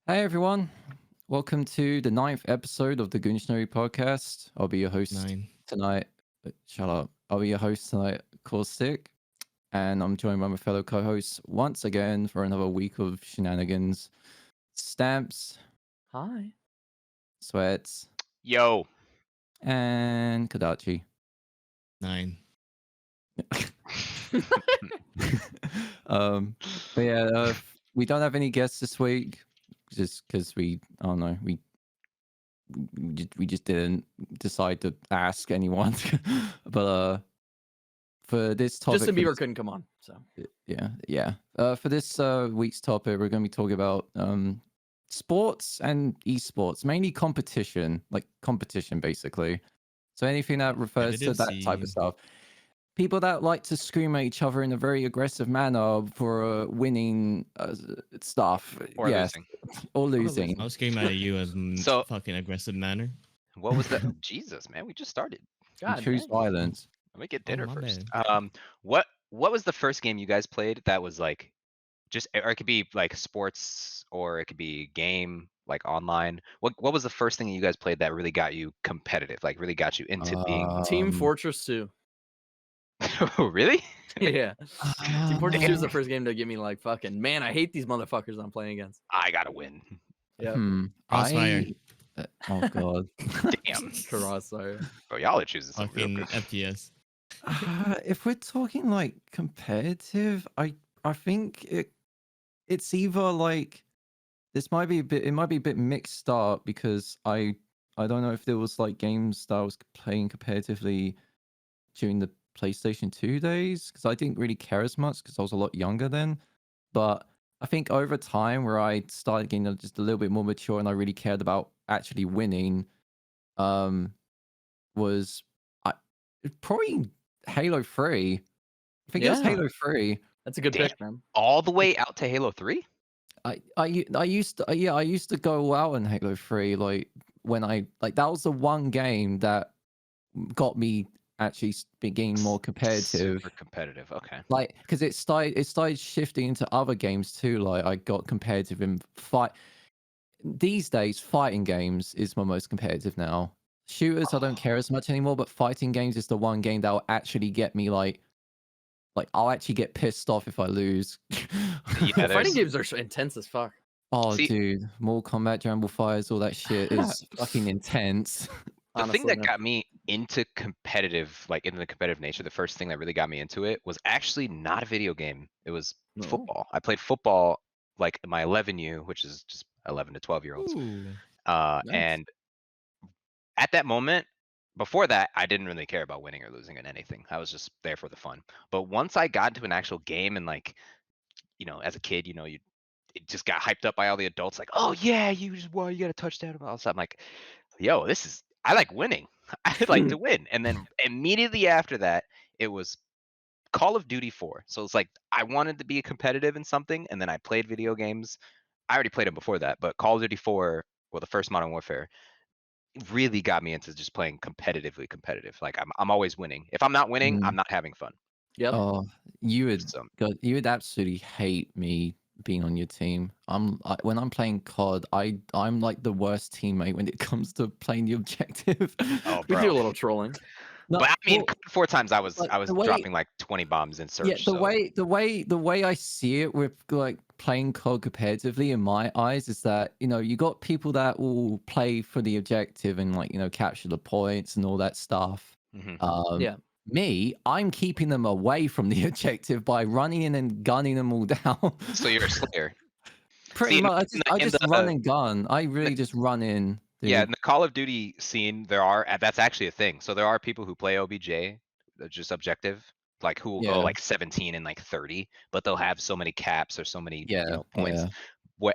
Hey everyone, welcome to the ninth episode of the Goontionary podcast. I'll be your host 9. tonight. Shut up. I'll be your host tonight, Caustic, and I'm joined by my fellow co-hosts once again for another week of shenanigans. Stamps, Hi. Sweats, Yo. and Kadachi. 9. But yeah, we don't have any guests this week, just because I don't know, we just didn't decide to ask anyone. But for this topic, Justin Bieber couldn't come on, so yeah. For this week's topic, we're going to be talking about sports and esports, mainly competition, basically. So anything that refers to that type of stuff. People that like to scream at each other in a very aggressive manner for winning stuff. Or yes. losing. Or losing. I'll scream at you in So- fucking aggressive manner. What was that? Jesus, man, we just started. You God, choose dang. violence. Let me get dinner my first. bad. What was the first game you guys played that was like just, or it could be like sports or it could be game, like online. What was the first thing you guys played that really got you competitive, like really got you into being Team Fortress 2. Oh, really? Yeah. Team Fortress 2 man. is the first game to get me like fucking man, I hate these motherfuckers I'm playing against. I gotta win. Yeah. Crossfire. Oh god. Damn. Crossfire. Bro, y'all are choosing some real Fucking good. FPS. If we're talking like competitive, I think it's either like it might be a bit mixed up because I don't know if there was like games that I was playing competitively during the PlayStation 2 days because I didn't really care as much because I was a lot younger then. But I think over time where I started getting just a little bit more mature and I really cared about actually winning, was probably Halo 3. I think it was Yeah. Halo 3. That's a good Damn. pick, man. All the way out to Halo 3? I used to go out in Halo 3 like when that was the one game that got me actually being more competitive. Super competitive. Okay. Like because it started shifting into other games too. Like I got competitive in fight. These days, fighting games is my most competitive now. Shooters, I don't care as much anymore, but fighting games is the one game that will actually get me like I'll actually get pissed off if I lose. Yeah, Fighting games are so intense as fuck. Oh, See- dude, Mortal Kombat, Jamble Fires, all that shit is fucking intense. The thing Honestly, that man. got me into competitive, like into the competitive nature, the first thing that really got me into it was actually not a video game. It was No. football. I played football like in my 11U, which is just 11 to 12-year-olds. Ooh. And at that moment, before that, I didn't really care about winning or losing in anything. I was just there for the fun. But once I got into an actual game and like, as a kid, it just got hyped up by all the adults, like, oh yeah, you got a touchdown and all that stuff. I'm like, yo, I like winning. I like to win. And then immediately after that, it was Call of Duty 4. So it's like I wanted to be competitive in something, and then I played video games. I already played them before that, but Call of Duty 4, well, the first Modern Warfare, really got me into just playing competitively competitive. Like I'm always winning. If I'm not winning, I'm not having fun. Yep. Oh, you would So you would absolutely hate me being on your team. When I'm playing COD, I'm like the worst teammate when it comes to playing the objective. oh We bro. do a little trolling. No, But I mean, well, 4 times I was like, the way, dropping like 20 bombs in search. yeah, so. the way I see it with like playing COD competitively in my eyes is that you got people that will play for the objective and like capture the points and all that stuff. Mhm. Yeah. Me, I'm keeping them away from the objective by running in and gunning them all down. So you're a slayer. Pretty See, much, I in just the- run and gun. I really just run in. Dude. Yeah, in the Call of Duty scene, that's actually a thing. So there are people who play OBJ, just objective, like who will go Yeah. like 17 and like 30, but they'll have so many caps or so many points. Yeah.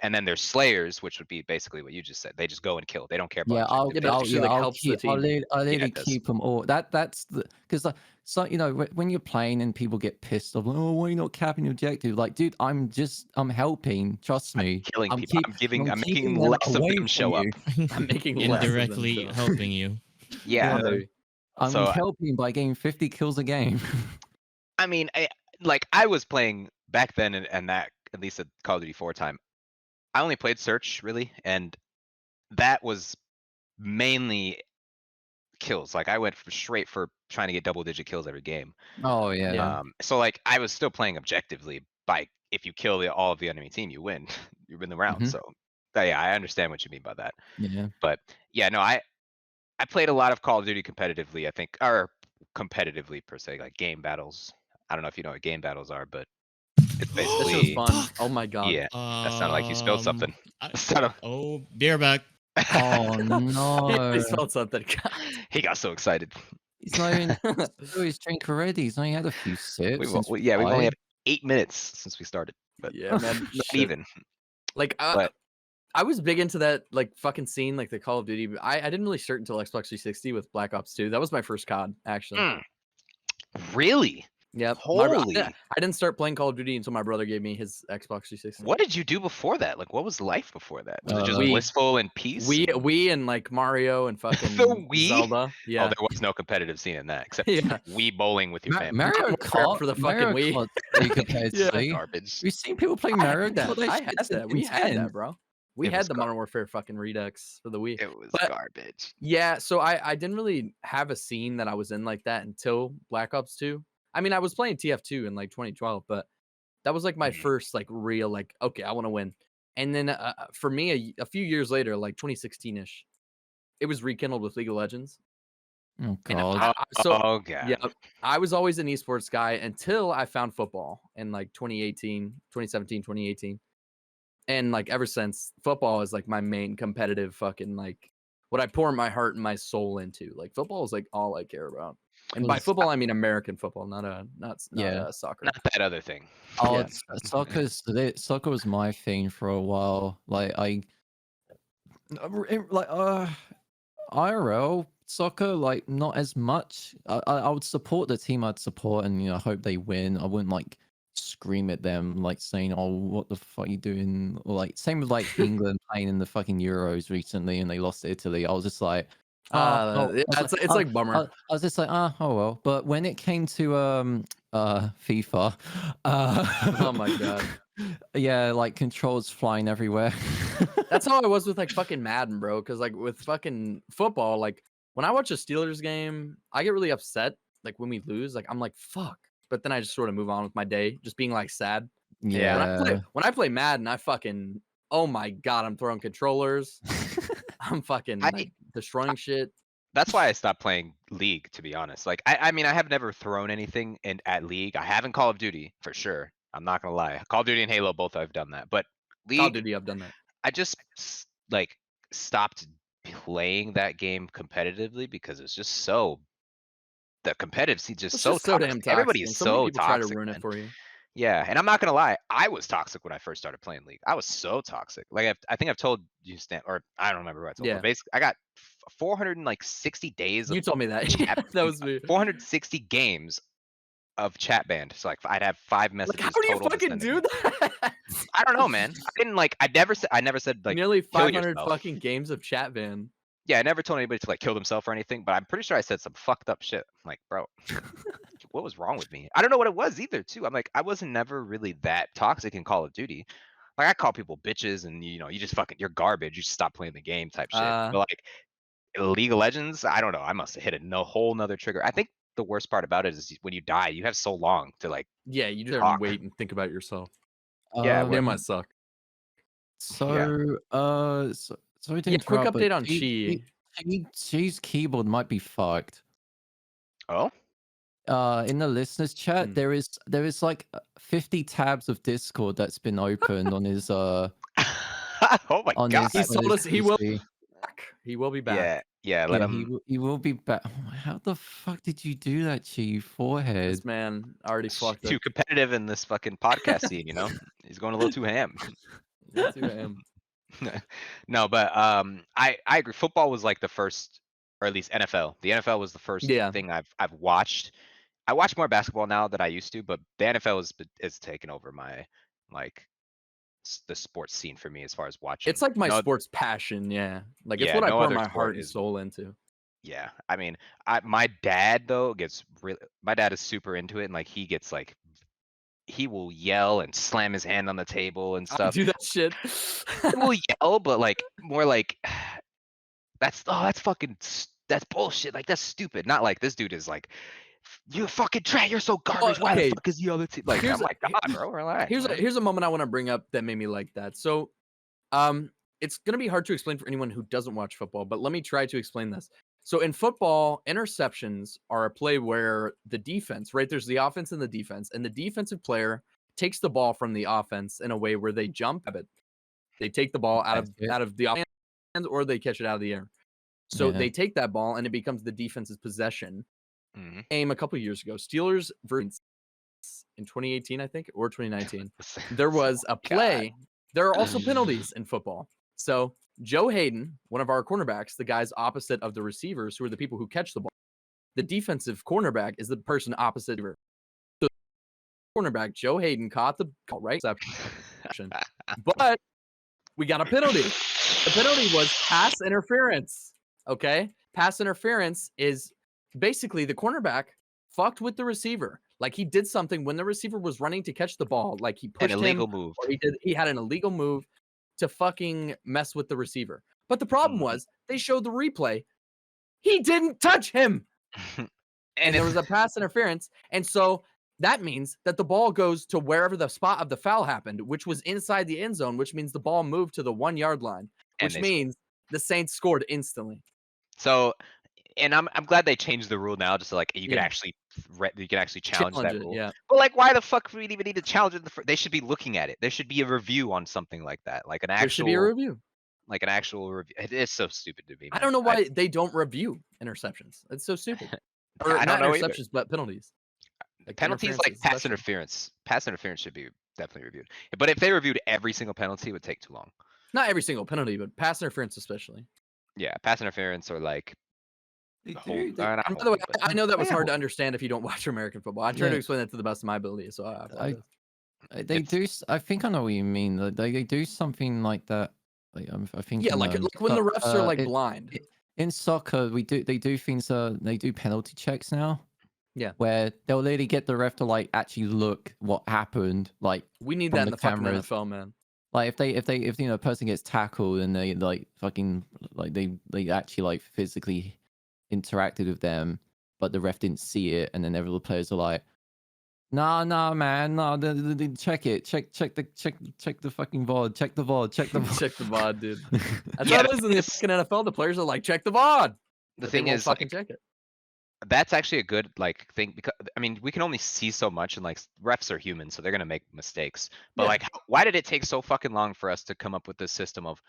And then there's slayers, which would be basically what you just said. They just go and kill. They don't care about Yeah, I'll, objective. but I'll, actually, yeah, like, I'll helps the keep, I'll, team. I'll Yeah, really it does. keep them all. That's the because so when you're playing and people get pissed off, like, oh, why are you not capping your objective? Like, dude, I'm helping. Trust me. Killing people. I'm making keeping them less of away them show up. from you. I'm making less of them Indirectly show up. helping you. Yeah. Yeah. I'm So- helping by getting 50 kills a game. I mean, I was playing back then and that, at least at Call of Duty 4 time, I only played Search really, and that was mainly kills. Like I went straight for trying to get double-digit kills every game. Oh yeah. Yeah. So like I was still playing objectively. By if you kill all of the enemy team, you win. You win the round. Mhm. So yeah, I understand what you mean by that. Yeah. But yeah, no, I played a lot of Call of Duty competitively. I think, or competitively per se, like game battles. I don't know if you know what game battles are, but it's That shit was basically fun. Fuck. Oh my god. yeah. That sounded like you spilled something. I, Sounded- oh, beer back. Oh He no. spelled something. he got so excited. He's not even through his drink already. He's only had a few sips since We've only had played. 8 minutes since we started, but Yeah, man. not Shit. even. Like But I was big into that like fucking scene, like the Call of Duty. I didn't really start until Xbox 360 with Black Ops 2. That was my first COD, actually. really? Yep. Holy. I didn't start playing Call of Duty until my brother gave me his Xbox 360. What did you do before that? Like, what was life before that? Was it just Wii. blissful and peace? We and like Mario and fucking The Wii? Zelda. Yeah. Oh, there was no competitive scene in that except Yeah. Wii bowling with your family. Mario Modern Warfare Kart for the Mario fucking Wii. Kart's pretty competitive. Garbage. We've seen people play I Mario had that. Kart. I had shit's that. We had that, intense. bro. We It had was the Modern Warfare fucking Redux for the Wii. It was But- garbage. Yeah, so I didn't really have a scene that I was in like that until Black Ops 2. I mean, I was playing TF2 in like 2012, but that was like my Mhm. first like real like okay, I want to win. And then for me, a few years later, like 2016ish, it was rekindled with League of Legends. Oh And god. Oh, God. yeah, I was always an esports guy until I found football in like 2017, 2018. And like ever since, football is like my main competitive fucking like what I pour my heart and my soul into. Like football is like all I care about. And by Was- football I mean American football, not Yeah. soccer. Not that other thing. Oh, Yeah. soccer was my thing for a while. Like IRL soccer, like not as much. I would support the team I'd support, and hope they win. I wouldn't like scream at them like saying, "Oh, what the fuck are you doing?" Or like same with like England playing in the fucking Euros recently, and they lost to Italy. I was just like, Yeah, it's like bummer. I was just like, oh well. But when it came to FIFA, Oh my god. yeah, like controls flying everywhere. That's how I was with like fucking Madden, bro. Cause like with fucking football, like when I watch a Steelers game, I get really upset. Like when we lose, like I'm like, fuck. But then I just sort of move on with my day, just being like sad. Yeah. When I play Madden, I fucking oh my god, I'm throwing controllers. I'm fucking like destroying shit. That's why I stopped playing League, to be honest. Like, I mean, I have never thrown anything at League. I haven't Call of Duty, for sure. I'm not gonna lie. Call of Duty and Halo, both I've done that. But Call of League, Duty, I've done that. I just like stopped playing that game competitively because it's just so the competitive scene just It's so just so toxic. damn toxic. Everybody and is so many so people toxic. try to ruin man. it for you. Yeah, and I'm not gonna lie, I was toxic when I first started playing League. I was so toxic. Like I think I've told you, Stan, or I don't remember who I told. Yeah. But basically, I got 460 days You of told me that. chat, That was me. 460 games of chat banned. So like I'd have 5 messages Like, how do you total to fucking send do them. that? I don't know, man. I didn't like. I never said like Nearly kill 500 yourself. fucking games of chat ban. Yeah, I never told anybody to like kill themselves or anything. But I'm pretty sure I said some fucked up shit. I'm like, bro, what was wrong with me? I don't know what it was either. Too. I'm like, I wasn't never really that toxic in Call of Duty. Like I call people bitches, and you just fucking you're garbage. You should stop playing the game type shit. But like League of Legends, I don't know. I must have hit a whole nother trigger. I think the worst part about it is when you die, you have so long to like. Yeah, you just Talk. wait and think about yourself. Yeah, They might suck. So, sorry to Yeah, quick interrupt, but update on Chi. Chi's keyboard might be fucked. Oh. In the listeners chat, Hmm. there is like 50 tabs of Discord that's been opened on his Oh my on god. He his, told on us his he will PC. back. He will be back. Yeah. Let Yeah, him. he will be back. Oh, how the fuck did you do that, Chi? You forehead. This man already fucked Too up. competitive in this fucking podcast scene, He's going a little too ham. Yeah, too him. No, but I agree. Football was like the first, or at least NFL. The NFL was the first Yeah. thing I've watched. I watch more basketball now than I used to, but the NFL is taken over my like the sports scene for me as far as watching. It's like my No, sports passion, yeah. Like it's Yeah, what I no pour other my sport heart and is- soul into. Yeah, I mean, my dad though gets really. My dad is super into it, and like he gets like he will yell and slam his hand on the table and I stuff. do that shit. He will yell, but like more like that's that's bullshit. Like that's stupid. Not like this dude is like, you're fucking trash. You're so garbage. Why okay. the fuck is the other team? Like, Here's I'm a- like, God, bro, relax. man." Here's a moment I want to bring up that made me like that. So, it's gonna be hard to explain for anyone who doesn't watch football, but let me try to explain this. So in football, interceptions are a play where the defense, right? There's the offense and the defensive player takes the ball from the offense in a way where they jump at it. They take the ball That's it. out of the offense or they catch it out of the air. So Yeah. they take that ball and it becomes the defense's possession. Mhm. Aim a couple years ago, Steelers versus in 2018, I think, or 2019. There was a play. There are also penalties in football. So Joe Hayden, one of our cornerbacks, the guys opposite of the receivers, who are the people who catch the ball. The defensive cornerback is the person opposite. So cornerback Joe Hayden caught the ball, right? But we got a penalty. The penalty was pass interference. Okay, pass interference is basically the cornerback fucked with the receiver. Like he did something when the receiver was running to catch the ball. Like he An pushed him, illegal move. or he had an illegal move to fucking mess with the receiver. But the problem Mhm. was they showed the replay. He didn't touch him, and there was a pass interference, and so that means that the ball goes to wherever the spot of the foul happened, which was inside the end zone, which means the ball moved to the 1 yard line, And which they means the Saints scored instantly. So, and I'm glad they changed the rule now, just so like you could Yeah. actually challenge that it, rule. yeah. But like, why the fuck would we even need to challenge it? They should be looking at it. There should be a review on something like that, like an There should be a actual, review. like an actual review. It's so stupid to me. I Man. don't know why they don't review interceptions. It's so stupid. Or I don't not know either. interceptions, but penalties. Like Penalties like interferences, pass especially. interference. Pass interference should be definitely reviewed. But if they reviewed every single penalty, it would take too long. Not every single penalty, but pass interference especially. Yeah, pass interference or like They hold. do. They, Not And by the way, holding, but I know that was they hard to hold- understand if you don't watch American football. I try to Yeah. explain that to the best of my ability, so I apologize. They do. I think I know what you mean. They do something like that. Like, I think. Yeah, in, like when the refs are like it- blind. in soccer, they do things. They do penalty checks now. Yeah. Where they'll literally get the ref to like actually look what happened. Like We need from that in the the fucking cameras. NFL, man. Like if you know a person gets tackled and they like fucking like they actually like physically interacted with them, but the ref didn't see it, and then every the players are like, nah, man, nah, check it, check the fucking VOD, check the VOD, check the VOD. Check the VOD, dude. That's Yeah, how it is in the fucking NFL. The players are like, check the VOD. the But thing they won't is, fucking like, check it. that's actually a good like thing because I mean we can only see so much and like refs are human so they're gonna make mistakes. But Yeah. like why did it take so fucking long for us to come up with this system of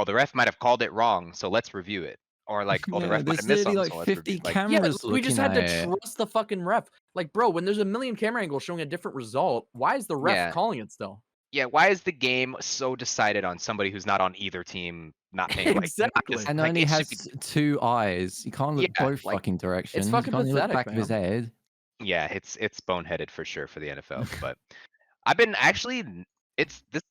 the ref might have called it wrong so let's review it, or like the Yeah, ref might there's have missed literally something like so let's 50 review like Yeah, cameras we just looking had to at it. trust the fucking ref. Like, bro, when there's a million camera angles showing a different result, why is the ref Yeah. calling it still? yeah, why is the game so decided on somebody who's not on either team not paying like not Exactly. just- And like, only it should has be- 2 eyes. You can't look Yeah, both like, fucking directions. fucking You can't look pathetic, back of his man. head. yeah, it's boneheaded for sure for the NFL. But I've been actually it's this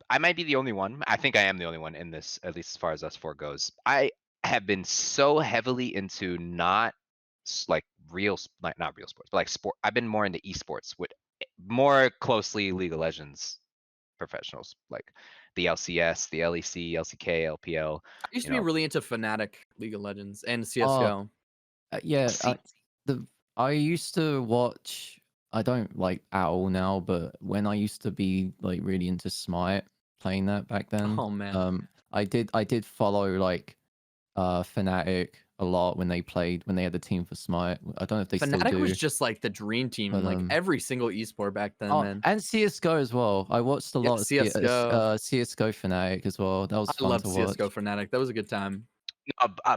I might be the only one. I think I am the only one in this, at least as far as us four goes. I have been so heavily into not like like not real sports, but like sport. I've been more into esports with more closely League of Legends professionals, like the LCS, the LEC, LCK, LPL. I used to you be know. really into Fnatic, League of Legends, and Oh, CS:GO. Yeah, See- I used to watch. I don't like at all now, but when I used to be like really into Smite, playing that back then. Oh man. I did follow like Fnatic a lot when they had the team for Smite. I don't know if they still Fnatic do. was just like the dream team in But, like every single esport back then, Oh, man. and CS:GO as well. I watched a Yeah, lot of CS:GO. CS:GO Fnatic as well. That was I fun loved to CS:GO watch. Fnatic. That was a good time.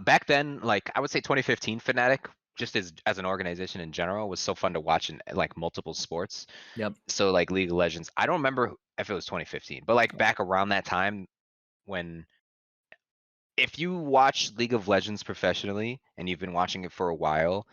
Back then, like I would say 2015 Fnatic, just as an organization in general, was so fun to watch in like multiple sports. Yep. So like League of Legends, I don't remember if it was 2015, but like back around that time when if you watch League of Legends professionally and you've been watching it for a while,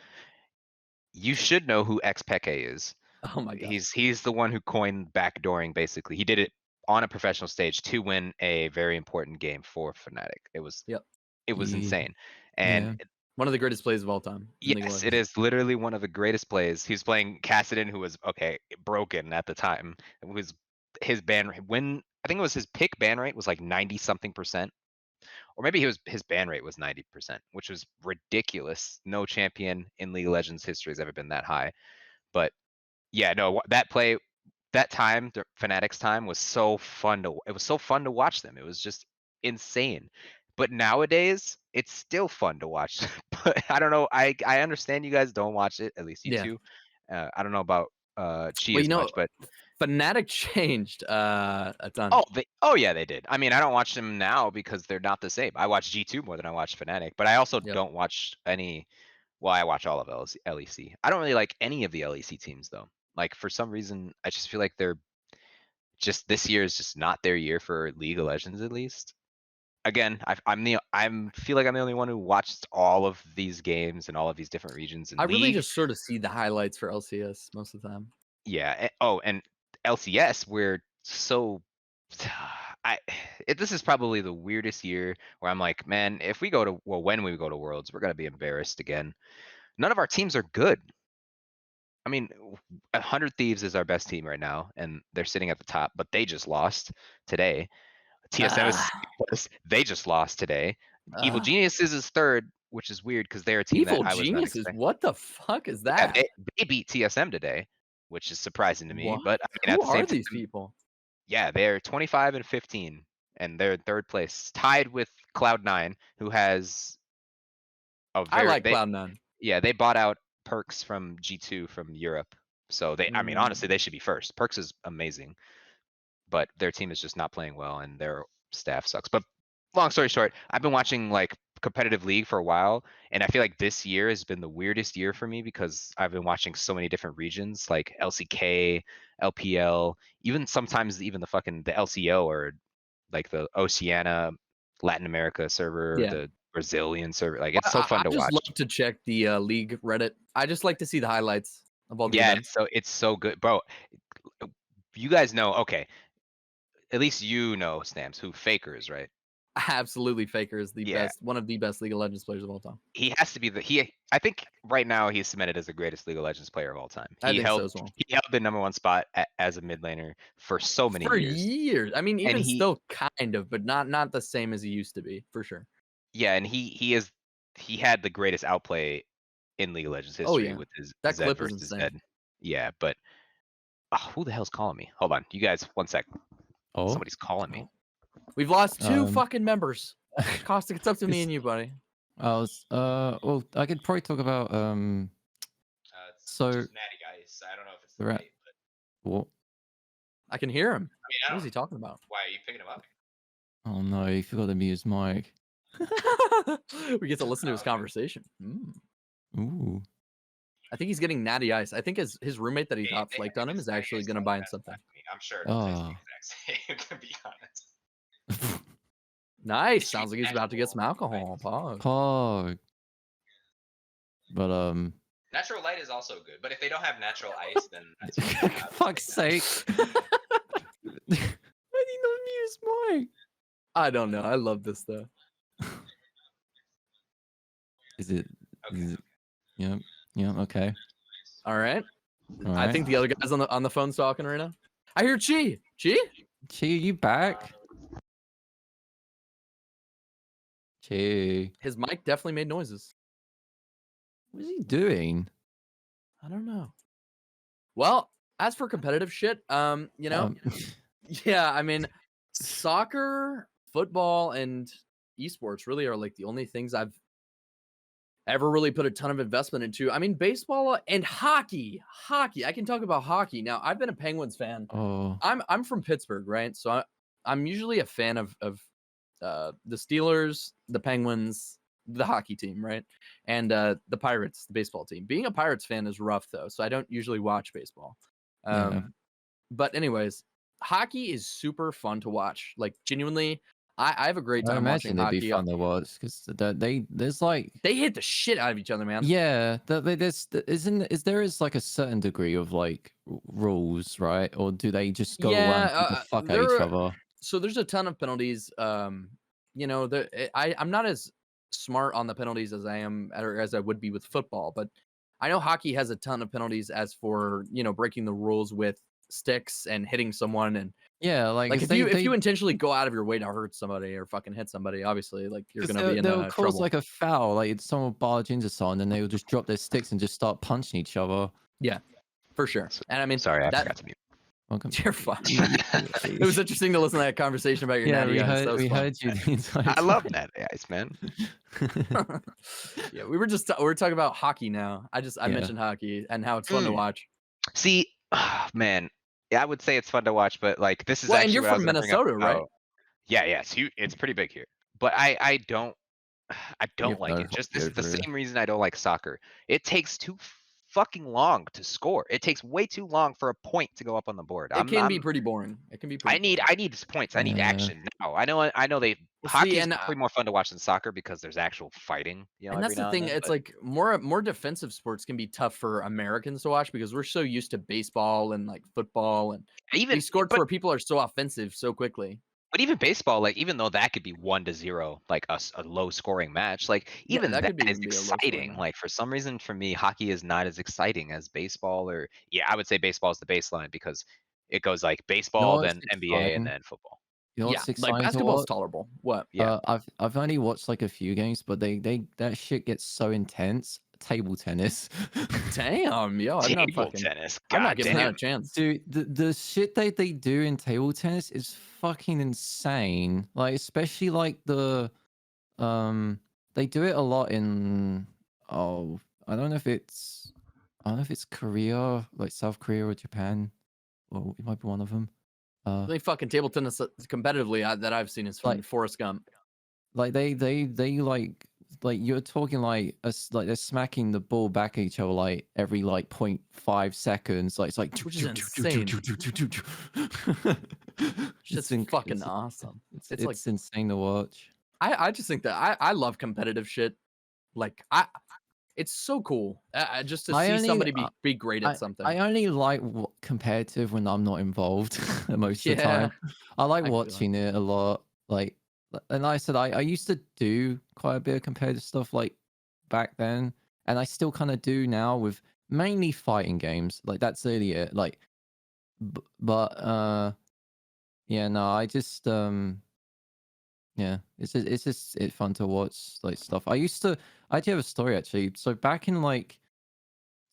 you should know who XPeke is. Oh my god. He's the one who coined backdooring basically. He did it on a professional stage to win a very important game for Fnatic. It was Yep. it was Yeah. insane. And One of the greatest plays of all time. in League of Yes, it Legends. is literally one of the greatest plays. He's playing Cassidon, who was broken at the time. It was his ban rate when I think it was his pick ban rate was like 90 something percent, or maybe his ban rate was 90%, which was ridiculous. No champion in League of Legends history has ever been that high. But yeah, no, that play, that time, Fnatic's time was so fun to. It was so fun to watch them. It was just insane. But nowadays, it's still fun to watch. But I don't know. I understand you guys don't watch it. At least you Yeah. two. I don't know about Chi Well, as much, but Fnatic changed a ton. oh yeah, they did. I mean, I don't watch them now because they're not the same. I watch G2 more than I watch Fnatic, but I also Yep. don't watch any. Well, I watch all of LEC. I don't really like any of the LEC teams though. Like for some reason, I just feel like they're just this year is just not their year for League of Legends at least. Again, I'm feel like I'm the only one who watched all of these games and all of these different regions in I really League. just sort of see the highlights for LCS most of the time. Yeah. And LCS, we're so. This is probably the weirdest year where I'm like, man, if we go to when we go to Worlds, we're gonna be embarrassed again. None of our teams are good. I mean, 100 Thieves is our best team right now, and they're sitting at the top, but they just lost today. TSM they just lost today. Evil Geniuses is third, which is weird because they're a team Evil that I was not Geniuses. expecting. What the fuck is Yeah, that? they beat TSM today, which is surprising to me. What? But I mean, Who at the same are these time, people? yeah, they're 25 and 15, and they're in third place, tied with Cloud9, who has a I very. like Cloud9. Yeah, they bought out Perks from G2 from Europe, so I mean, honestly, they should be first. Perks is amazing, but their team is just not playing well, and their staff sucks. But long story short, I've been watching like competitive league for a while, and I feel like this year has been the weirdest year for me because I've been watching so many different regions, like LCK, LPL, even sometimes even the LCO or like the Oceania, Latin America server, Yeah. the Brazilian server. Like it's so fun to I just watch. love to check the league Reddit. I just like to see the highlights of all the Yeah, events. it's so good, bro. You guys know, okay. At least you know, Stamps, who Faker is, right? Absolutely, Faker is the Yeah. best, one of the best League of Legends players of all time. He has to be I think right now he's cemented as the greatest League of Legends player of all time. I think so as well. He held the number one spot as a mid laner for so many For years. years. I mean, even he- still kind of, but not the same as he used to be, for sure. Yeah, and he had the greatest outplay in League of Legends history yeah. with his That Zed clip is versus insane. Zed. Yeah, but who the hell's calling me? Hold on, you guys, 1 sec. Oh, Somebody's calling me. We've lost two Um, fucking members. Caustic, it's up to me and you, buddy. well, I could probably talk about So- just Natty guys. I don't know if it's the right- what? I can hear him. I What is he talking about? Why are you picking him up? Oh no, he forgot to mute his mic. We get to listen to his Okay. conversation. Ooh. I think he's getting natty ice. I think his roommate that he thought flaked on him is actually going to buy him something. I'm sure it'll taste the exact same, to be honest. Nice. Sounds like he's about to get some alcohol. Pog. Pog. But Natural light is also good, but if they don't have natural ice, then that's fuck's sake. Why did he not mute his mic? I don't know. I love this though. Is it? Okay. Is it yeah, okay. All right. All I right. think the other guy's on the phone talking right now. I hear Chi. Chi? Chi, are you back? Chi. His mic definitely made noises. What is he doing? I don't know. Well, as for competitive shit, you know, yeah, I mean, soccer, football, and esports really are like the only things I've ever really put a ton of investment into. I mean, baseball and hockey. Hockey. I can talk about hockey. Now, I've been a Penguins fan. Oh. I'm from Pittsburgh, right? So I'm usually a fan of the Steelers, the Penguins, the hockey team, right? And the Pirates, the baseball team. Being a Pirates fan is rough though, so I don't usually watch baseball. Yeah. But anyways, hockey is super fun to watch. Like genuinely, I have a great I time watching imagine it'd hockey. be fun to watch because there's like They hit the shit out of each other, man. yeah, is like a certain degree of like rules, right? Or do they just go around and beat the fuck out of each other? So there's a ton of penalties. You know, I'm not as smart on the penalties as I am, or as I would be with football. But I know hockey has a ton of penalties as for breaking the rules with sticks and hitting someone. And Yeah, like if if you intentionally go out of your way to hurt somebody or fucking hit somebody, obviously like you're gonna be in they'll cause trouble. like a foul, like someone will barge into someone and they will just drop their sticks and just start punching each other. Yeah, for sure. And I mean, Sorry, I that forgot to mute. Welcome. you're fine. It was interesting to listen to that conversation about your Yeah, natty ice. That was we fun. heard you the entire I love time. that ice, man. Yeah, we were talking about hockey now. I Yeah. mentioned hockey and how it's fun to watch. See, man, yeah, I would say it's fun to watch, but like this is Well, and actually you're what I was from gonna bring up. Minnesota, right? Yeah, it's huge. It's pretty big here, but I don't You have like no it. Just this is hockey the over here. same reason I don't like soccer. It takes too fucking long to score. It takes way too long for a point to go up on the board. It can be pretty boring. It can be pretty. I need points. I need Yeah. action now. I know Well, hockey see, is and definitely more fun to watch than soccer because there's actual fighting. and Every that's the now thing. and then. It's but like more defensive sports can be tough for Americans to watch because we're so used to baseball and like football and even these sports but where people are so offensive so quickly. But even baseball, like even though that could be 1-0, like a low scoring match, like Yeah, even that that could is even be a low scoring exciting. match. Like for some reason, for me, hockey is not as exciting as baseball. Or yeah, I would say baseball is the baseline because it goes like You know baseball, what's then NBA, and exciting? then football. You know Yeah, what's like exciting to basketball's watch? tolerable. What? Yeah, I've only watched like a few games, but that shit gets so intense. Table tennis. Damn, yo, I'm not table fucking. tennis. I'm not God giving that damn. a chance. Dude, the shit they do in table tennis is fucking insane. Like especially like they do it a lot in I don't know if it's Korea, like South Korea or Japan, or it might be one of them. The only fucking table tennis competitively that I've seen is from Like- Forrest Gump. Like they like you're talking like like they're smacking the ball back at each other like every like 0.5 seconds. Like it's like Which is insane. Shit's fucking awesome. It's like- It's insane to watch. I just think that I love competitive shit. Like it's so cool just to I see only- somebody be great at something. I only like competitive when I'm not involved most of the time. I like I feel watching it a lot. Like, and like I said, I used to do quite a bit of competitive stuff like back then, and I still kind of do now with mainly fighting games. Like that's really it. Like, but yeah, no, I just yeah, it's fun to watch like stuff. I actually have a story actually. So back in like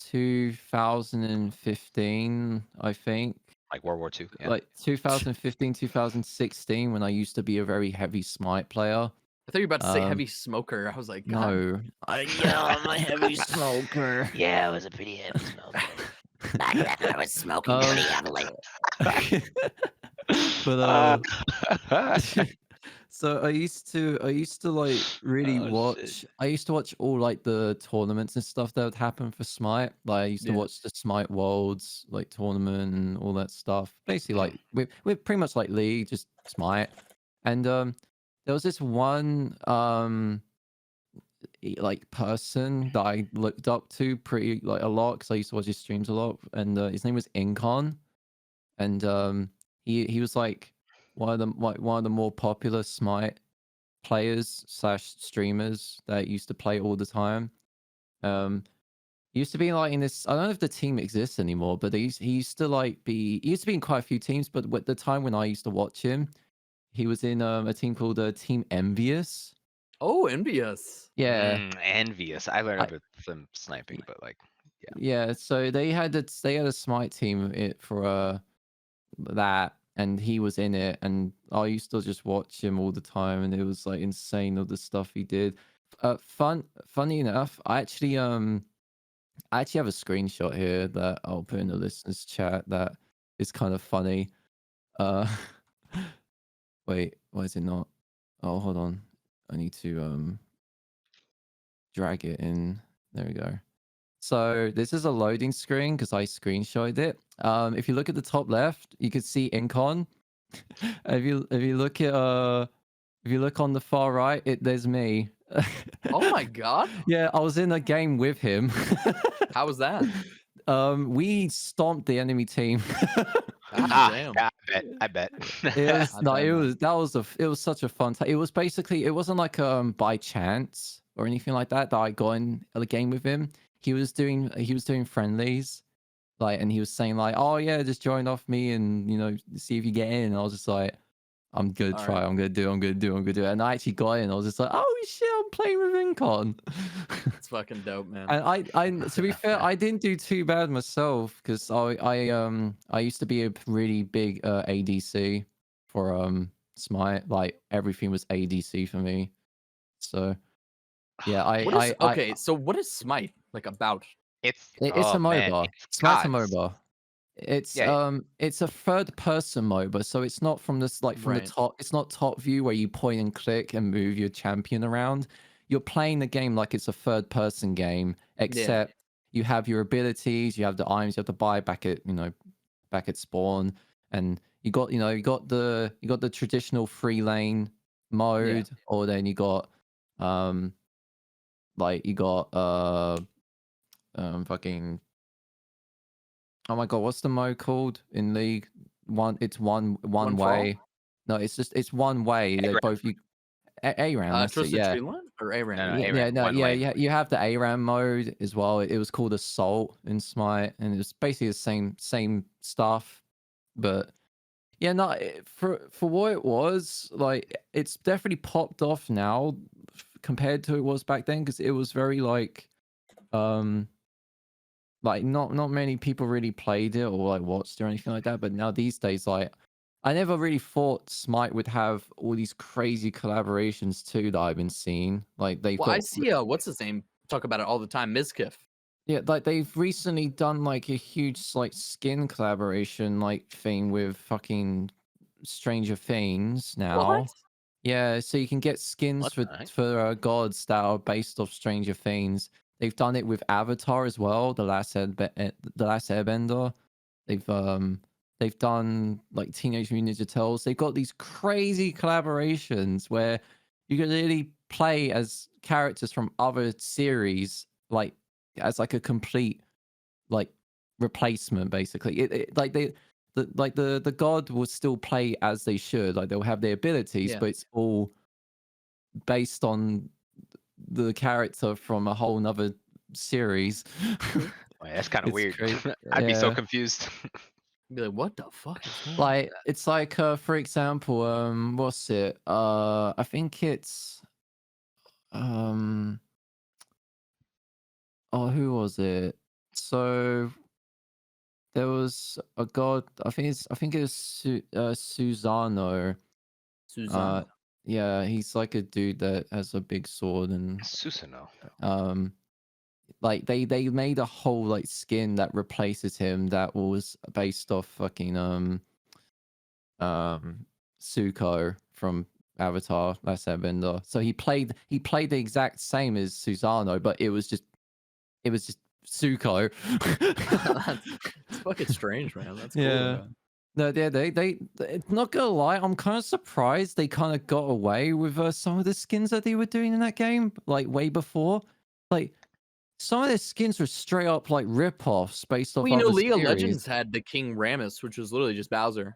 2015, I think, Like World War II. Yeah. like 2015, 2016, when I used to be a very heavy Smite player. I thought you were about to say heavy smoker. I was like, God. No, yeah, I'm a heavy smoker. Yeah, I was a pretty heavy smoker. Back then, I was smoking pretty heavily. But so I used to like really Oh, watch. shit. I used to watch all like the tournaments and stuff that would happen for Smite. Like I used to Yeah. watch the Smite Worlds like tournament and all that stuff. Basically, like we're pretty much like League, just Smite. And there was this one like person that I looked up to pretty like a lot because I used to watch his streams a lot, and his name was Incon, and he was like one of the more popular Smite players / streamers that used to play all the time. He used to be like in this. I don't know if the team exists anymore, but he used to like be. He used to be in quite a few teams, but at the time when I used to watch him, he was in a team called Team Envious. Oh, envious. Yeah, Envious. I learned about some sniping, but like yeah. So they had a Smite team for that, and he was in it, and I used to just watch him all the time, and it was like insane all the stuff he did. Funny enough, I actually have a screenshot here that I'll put in the listeners chat that is kind of funny. Wait, why is it not? Oh, hold on. I need to drag it in. There we go. So this is a loading screen because I screenshotted it. If you look at the top left, you can see Incon. if you look at if you look on the far right, there's me. Oh my God. Yeah, I was in a game with him. How was that? We stomped the enemy team. Damn. yeah, I bet. It was I no, bet, it man. was it was such a fun time. It was basically it wasn't like by chance or anything like that I got in a game with him. He was doing friendlies, like, and he was saying like, oh yeah, just join off me and see if you get in. And I was just like, I'm gonna All try, right. I'm gonna do it. And I actually got in. I was just like, oh shit, I'm playing with Incon. It's fucking dope, man. And I to be fair, I didn't do too bad myself because I used to be a really big ADC for Smite. Like everything was ADC for me. So yeah, What is okay? So what is Smite like about? It's it's a oh man, MOBA. it's Smite's a gods. MOBA. Yeah, It's a third person MOBA, so it's not from this like from the Right. top. It's not top view where you point and click and move your champion around. You're playing the game like it's a third person game, except you have your abilities, you have the items, you have to buy back at spawn, and you got the traditional free lane mode, or then you got like you got fucking, oh my god, what's the mode called in League? It's one One for all? way. No, it's one way. They ARAM. both you ARAM. That's it. Trusted Yeah. Tree Line or ARAM? No, Yeah, ARAM, one way. yeah. You have the ARAM mode as well. It was called Assault in Smite, and it was basically the same stuff. But yeah, no, for what it was, like it's definitely popped off now compared to it was back then, because it was very like not many people really played it or like watched it or anything like that. But now these days, like I never really thought Smite would have all these crazy collaborations too that I've been seeing. Like they've Well, I got see. What's his name? Talk about it all the time. Mizkif. yeah, like they've recently done like a huge like skin collaboration like thing with fucking Stranger Things now. What? Yeah, so you can get skins What the heck? for gods that are based off Stranger Things. They've done it with Avatar as well, the last Airbender. They've done like Teenage Mutant Ninja Turtles. They've got these crazy collaborations where you can really play as characters from other series, like as like a complete like replacement, basically. Like the god will still play as they should, like they'll have their abilities, Yeah. but it's all based on the character from a whole nother series. Wait, that's kind of It's weird. crazy. I'd be so Yeah. confused. Be like, what the fuck is going on? Like it's like for example, what's it? I think it's oh, who was it? So there was a god. I think it was Susano. Suzanne. Yeah, he's like a dude that has a big sword, and Susanoo. like they made a whole like skin that replaces him that was based off fucking Zuko from Avatar, Last Airbender. So he played the exact same as Susano, but it was just Zuko. It's fucking strange, man. That's cool. Yeah. Man. No, yeah, they not gonna lie, I'm kind of surprised they kind of got away with some of the skins that they were doing in that game, like way before. Like some of their skins were straight up like rip-offs based off Well, you know, other League of series. Legends had the King Rammus, which was literally just Bowser.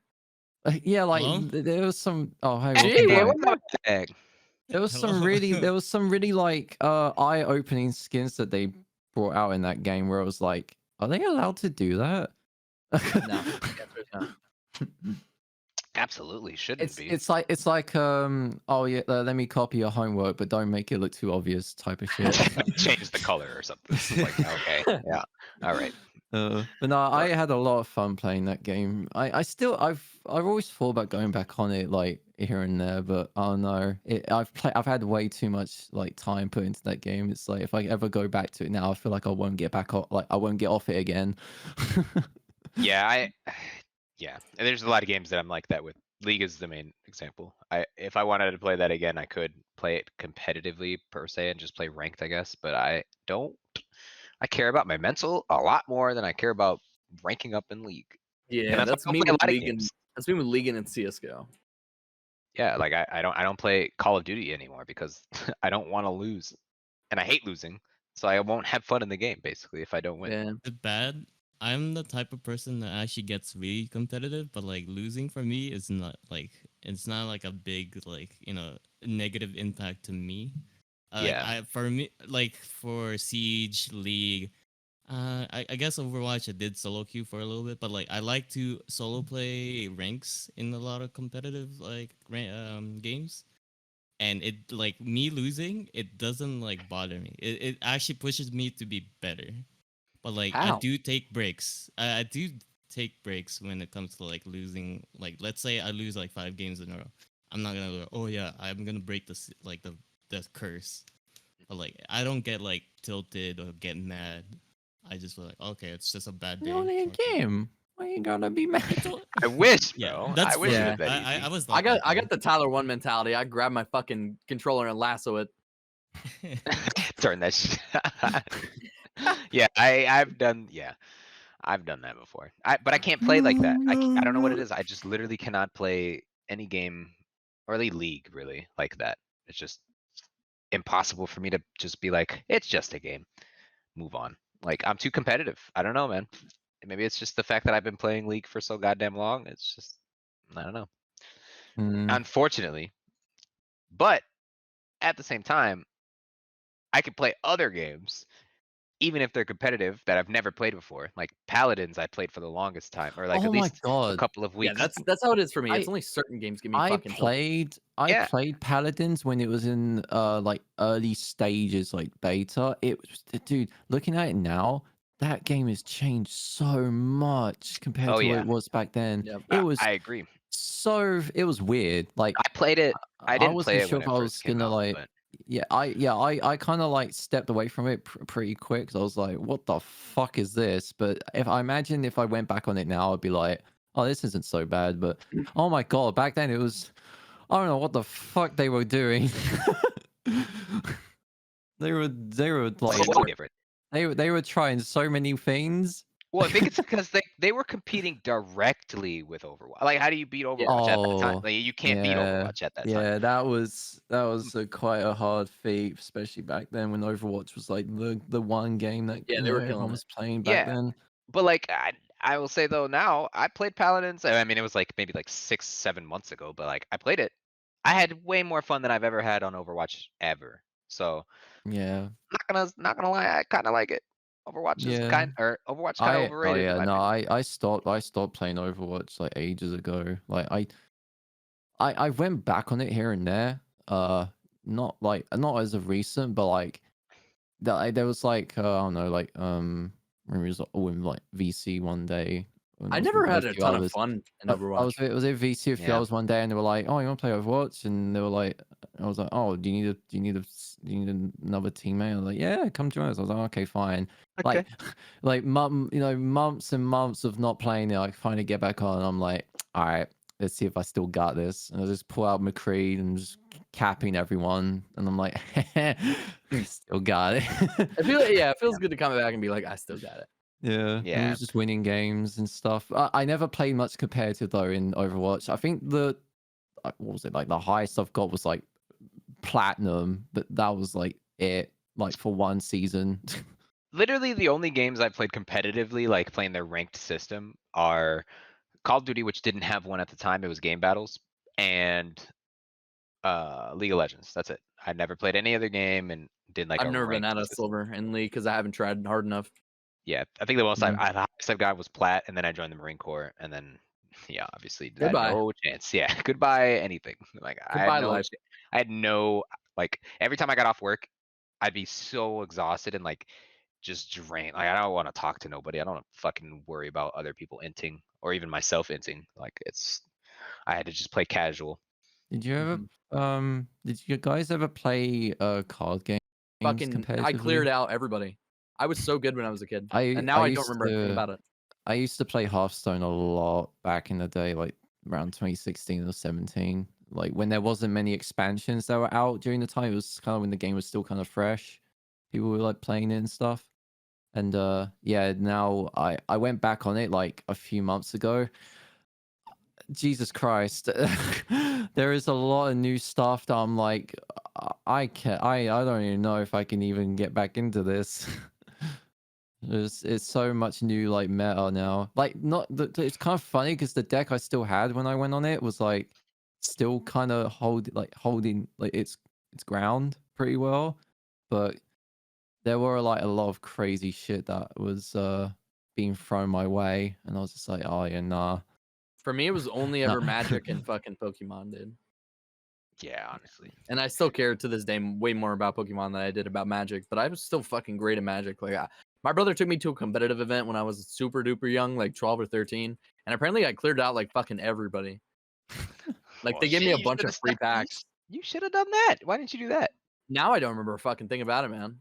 Yeah, like Hello? there was some. Oh, hey, Gee, welcome what back. the heck? There was some Hello? really like eye-opening skins that they brought out in that game where I was like, are they allowed to do that? No, the answer is no. Absolutely shouldn't be. It's like oh yeah, let me copy your homework, but don't make it look too obvious type of shit. Change the color or something. It's like, okay, yeah, all right. But no, I had a lot of fun playing that game. I've always thought about going back on it like here and there, but I don't know. I've had way too much like time put into that game. It's like if I ever go back to it now, I feel like I won't get back off. Like I won't get off it again. Yeah, yeah. And there's a lot of games that I'm like that with. League is the main example. If I wanted to play that again, I could play it competitively per se and just play ranked, I guess. But I don't. I care about my mental a lot more than I care about ranking up in League. Yeah, And that's why I me don't play a with lot of League and games. that's me with League and CS:GO. Yeah, like I don't play Call of Duty anymore because I don't want to lose, and I hate losing, so I won't have fun in the game basically if I don't win. Yeah. Is it bad I'm the type of person that actually gets really competitive, but like losing for me is not like it's not like a big like negative impact to me. Like Yeah. I for me like for Siege League, I guess Overwatch I did solo queue for a little bit, but like I like to solo play ranks in a lot of competitive like games, and it like me losing it doesn't like bother me. It actually pushes me to be better. But like I How? do take breaks. I do take breaks when it comes to like losing. Like let's say I lose like 5 games in a row. I'm not gonna go, oh yeah, I'm gonna break like the curse. But like I don't get like tilted or get mad. I just feel like okay, it's just a bad You're day. only a Fuck it. game. Why you gotta be mad? It's all, I wish, yeah, bro. that's I wish it fair. Yeah. was that I easy. was I not got that the Tyler 1 mentality. I grab my fucking controller and lasso it. bad. Turn that shit. Yeah, I've done that before. But I can't play like that. I don't know what it is. I just literally cannot play any game or any league really like that. It's just impossible for me to just be like, it's just a game. Move on. Like I'm too competitive. I don't know, man. Maybe it's just the fact that I've been playing League for so goddamn long. It's just I don't know. Mm. Unfortunately, but at the same time, I can play other games even if they're competitive that I've never played before. Like Paladins, I played for the longest time, or like Oh at my least a god. couple of Yeah, weeks. that's how it is for me. I It's only certain games get me I fucking tilted. I Yeah. played Paladins when it was in like early stages, like beta. It was dude, looking at it now, that game has changed so much compared Oh to what yeah, it was back then. Yep. It was I agree. it was weird. Like I played it. I I didn't play wasn't it sure when if it I first was came gonna out, like but I kind of like stepped away from it pretty quick 'cause I was like, what the fuck is this? But if I imagine if I went back on it now, I'd be like, oh, this isn't so bad. But oh my god, back then it was, I don't know what the fuck they were doing. They were So like way different. they were trying so many things. Well, I think it's because they were competing directly with Overwatch. Like, how do you beat Yeah. Overwatch at that time? Oh, Like, you can't beat yeah, Overwatch at that time. yeah. That was quite a hard feat, especially back then when Overwatch was like the one game that Yeah, they were killing everyone it. was playing back Yeah, then. but like I will say though, now I played Paladins. I mean, it was like maybe like 6, 7 months ago, but like I played it. I had way more fun than I've ever had on Overwatch ever. So Yeah, not gonna lie, I kind of like it. yeah. Overwatch kind of Oh overrated in yeah, my no, opinion. I stopped playing Overwatch like ages ago. Like I went back on it here and there. Not as of recent, but like there was like I don't know, like remember it was all in like VC one day when I I was never with a had a few ton of others. fun in I Overwatch. was it VC a few Yeah. hours one day, and they were like, "Oh, you want to play Overwatch?" And they were like, "I was like, oh, do you need another teammate?" I was like, "Yeah, come join us." I was like, "Okay, fine." Okay. Like months and months of not playing it, I finally get back on. And I'm like, "All right, let's see if I still got this." And I just pull out McCree and just capping everyone, and I'm like, "Still got it." It feels good to come back and be like, I still got it. Yeah, and it Yeah. was just winning games and stuff. I never played much competitive though in Overwatch. I think what was it, like the highest I've got was like platinum, but that was like it, like for one season. Literally the only games I played competitively, like playing their ranked system, are Call of Duty, which didn't have one at the time. It was Game Battles, and League of Legends. That's it. I never played any other game and did like I've a never been ranked out of system. silver in League because I haven't tried hard enough. Yeah, I think the most Mm. the highest I've got was plat, and then I joined the Marine Corps, and then yeah, obviously I had Goodbye. no chance. Yeah, goodbye anything. Like Goodbye, life. I had no like every time I got off work, I'd be so exhausted and like just drained. Like I don't want to talk to nobody. I don't fucking worry about other people inting or even myself inting. Like I had to just play casual. Did you ever Mm-hmm. did you guys ever play card games Fucking, I cleared competitively? out everybody. I was so good when I was a kid, and now I I don't used remember a thing to about it. I used to play Hearthstone a lot back in the day, like around 2016 or 17. Like when there wasn't many expansions that were out during the time. It was kind of when the game was still kind of fresh. People were like playing it and stuff. And yeah, now I went back on it like a few months ago. Jesus Christ. There is a lot of new stuff that I'm like, I don't even know if I can even get back into this. It's so much new like meta now. Like not it's kind of funny because the deck I still had when I went on it was like still kind of holding like its ground pretty well, but there were like a lot of crazy shit that was being thrown my way, and I was just like, oh yeah, nah. For me, it was only Nah. ever Magic and fucking Pokemon, dude. Yeah, honestly. And I still care to this day way more about Pokemon than I did about Magic, but I was still fucking great at Magic. Like, my brother took me to a competitive event when I was super duper young, like 12 or 13, and apparently I cleared out like fucking everybody. Like, Well, they gave me shit, a you bunch shoulda of free stuck- you packs. s- You should have done that. Why didn't you do that? Now I don't remember a fucking thing about it, man.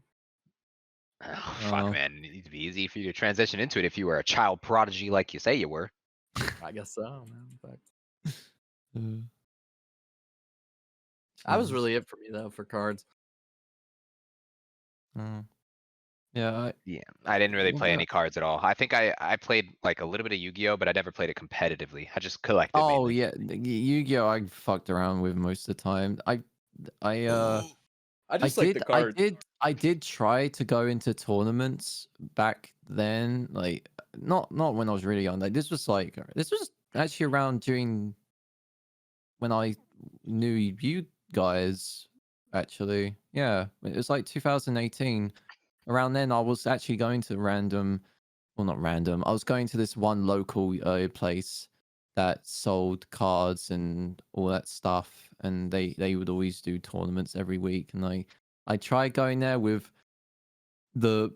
Oh, fuck, Oh. man. It needs to be easy for you to transition into it if you were a child prodigy like you say you were. I guess so, man. But Uh, that was Jesus. really it for me, though, for cards. Yeah, Yeah, I didn't really play Yeah. any cards at all. I think I played like a little bit of Yu-Gi-Oh, but I never played it competitively. I just collected oh mainly. yeah, Yu-Gi-Oh! I fucked around with most of the time. I I I did try to go into tournaments back then, like not when I was really young. Like this was actually around during when I knew you guys. Actually, yeah, it was like 2018. Around then, I was actually going to well, not random. I was going to this one local place that sold cards and all that stuff, and they would always do tournaments every week. And I tried going there with the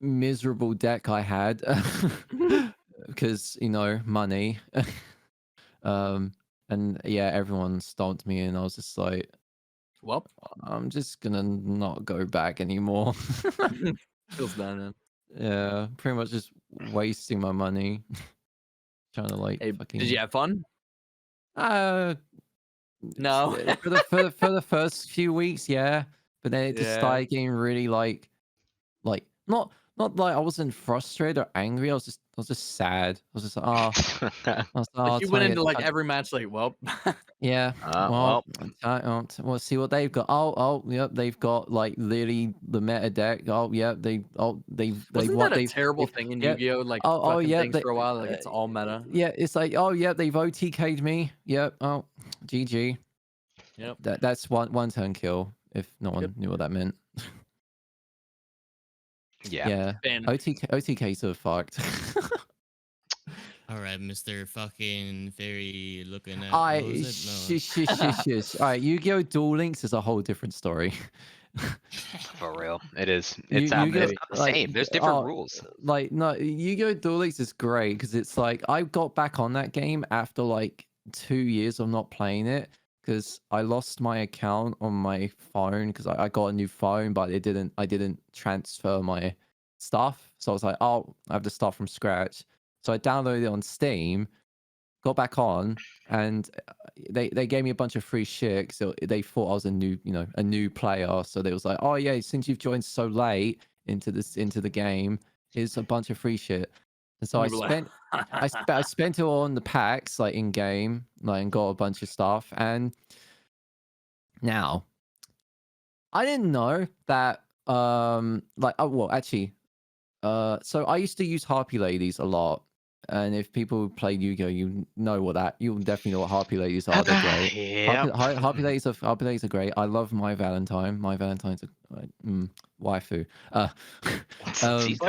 miserable deck I had because money. And yeah, everyone stomped me, and I was just like, Well, I'm just gonna not go back anymore. feels bad, man. Yeah, pretty much just wasting my money trying to like Hey, fucking. did you have fun? Uh, No. for the first few weeks, yeah, but then it just Yeah. started getting really like not like I wasn't frustrated or angry. I was just sad. I was just like, oh, I was like, Like, oh, you went Tony, into like every match like, well, yeah. well, Well, see what they've got. Oh, yep, they've got like literally the meta deck. Oh, yeah, they've wasn't what that a they've terrible they've- thing in yeah. Yu-Gi-Oh? Like Oh, fucking yeah, things for a while, like it's all meta. yeah, it's like, oh, yeah, they've OTK'd me. Yep. Oh, GG. Yep. That's one turn kill. If no one Yep. knew what that meant. yeah. Yeah. And OTKs are fucked. All right, Mr. Fucking Fairy looking at. I What was it? shush. All right, Yu-Gi-Oh! Duel Links is a whole different story. For real, it is. You- It's you it's get, not the like, same. There's different oh, rules. Like no, Yu-Gi-Oh! Duel Links is great because it's like I got back on that game after like 2 years of not playing it because I lost my account on my phone because I got a new phone, but I didn't transfer my stuff, so I was like, oh, I have to start from scratch. So I downloaded it on Steam, got back on, and they gave me a bunch of free shit. So they thought I was a new player. So they was like, oh yeah, since you've joined so late into the game, here's a bunch of free shit. And so you were like, I spent it all on the packs like in game, like, and got a bunch of stuff. And now I didn't know that like, oh well, actually, so I used to use Harpy Ladies a lot. And if people play Yu-Gi-Oh, you know you'll definitely know what Harpy Ladies are. They're great. Yep. Harpy Ladies are great. I love My Valentine. My Valentine's a waifu. Jesus.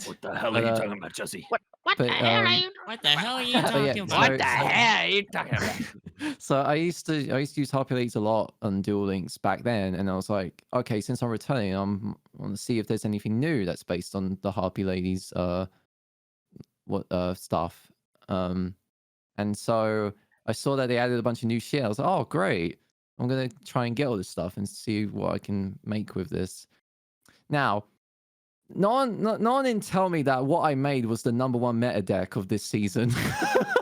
what the hell But, are you talking about, Jesse? What But, the hell are you? What the hell are you but talking yeah, about? What the hell are you talking about? So I used to use Harpy Ladies a lot on Duel Links back then, and I was like, okay, since I'm returning, I want to see if there's anything new that's based on the Harpy Ladies stuff. And so I saw that they added a bunch of new shit. I was like, oh great, I'm gonna try and get all this stuff and see what I can make with this. Now, no one didn't tell me that what I made was the #1 meta deck of this season.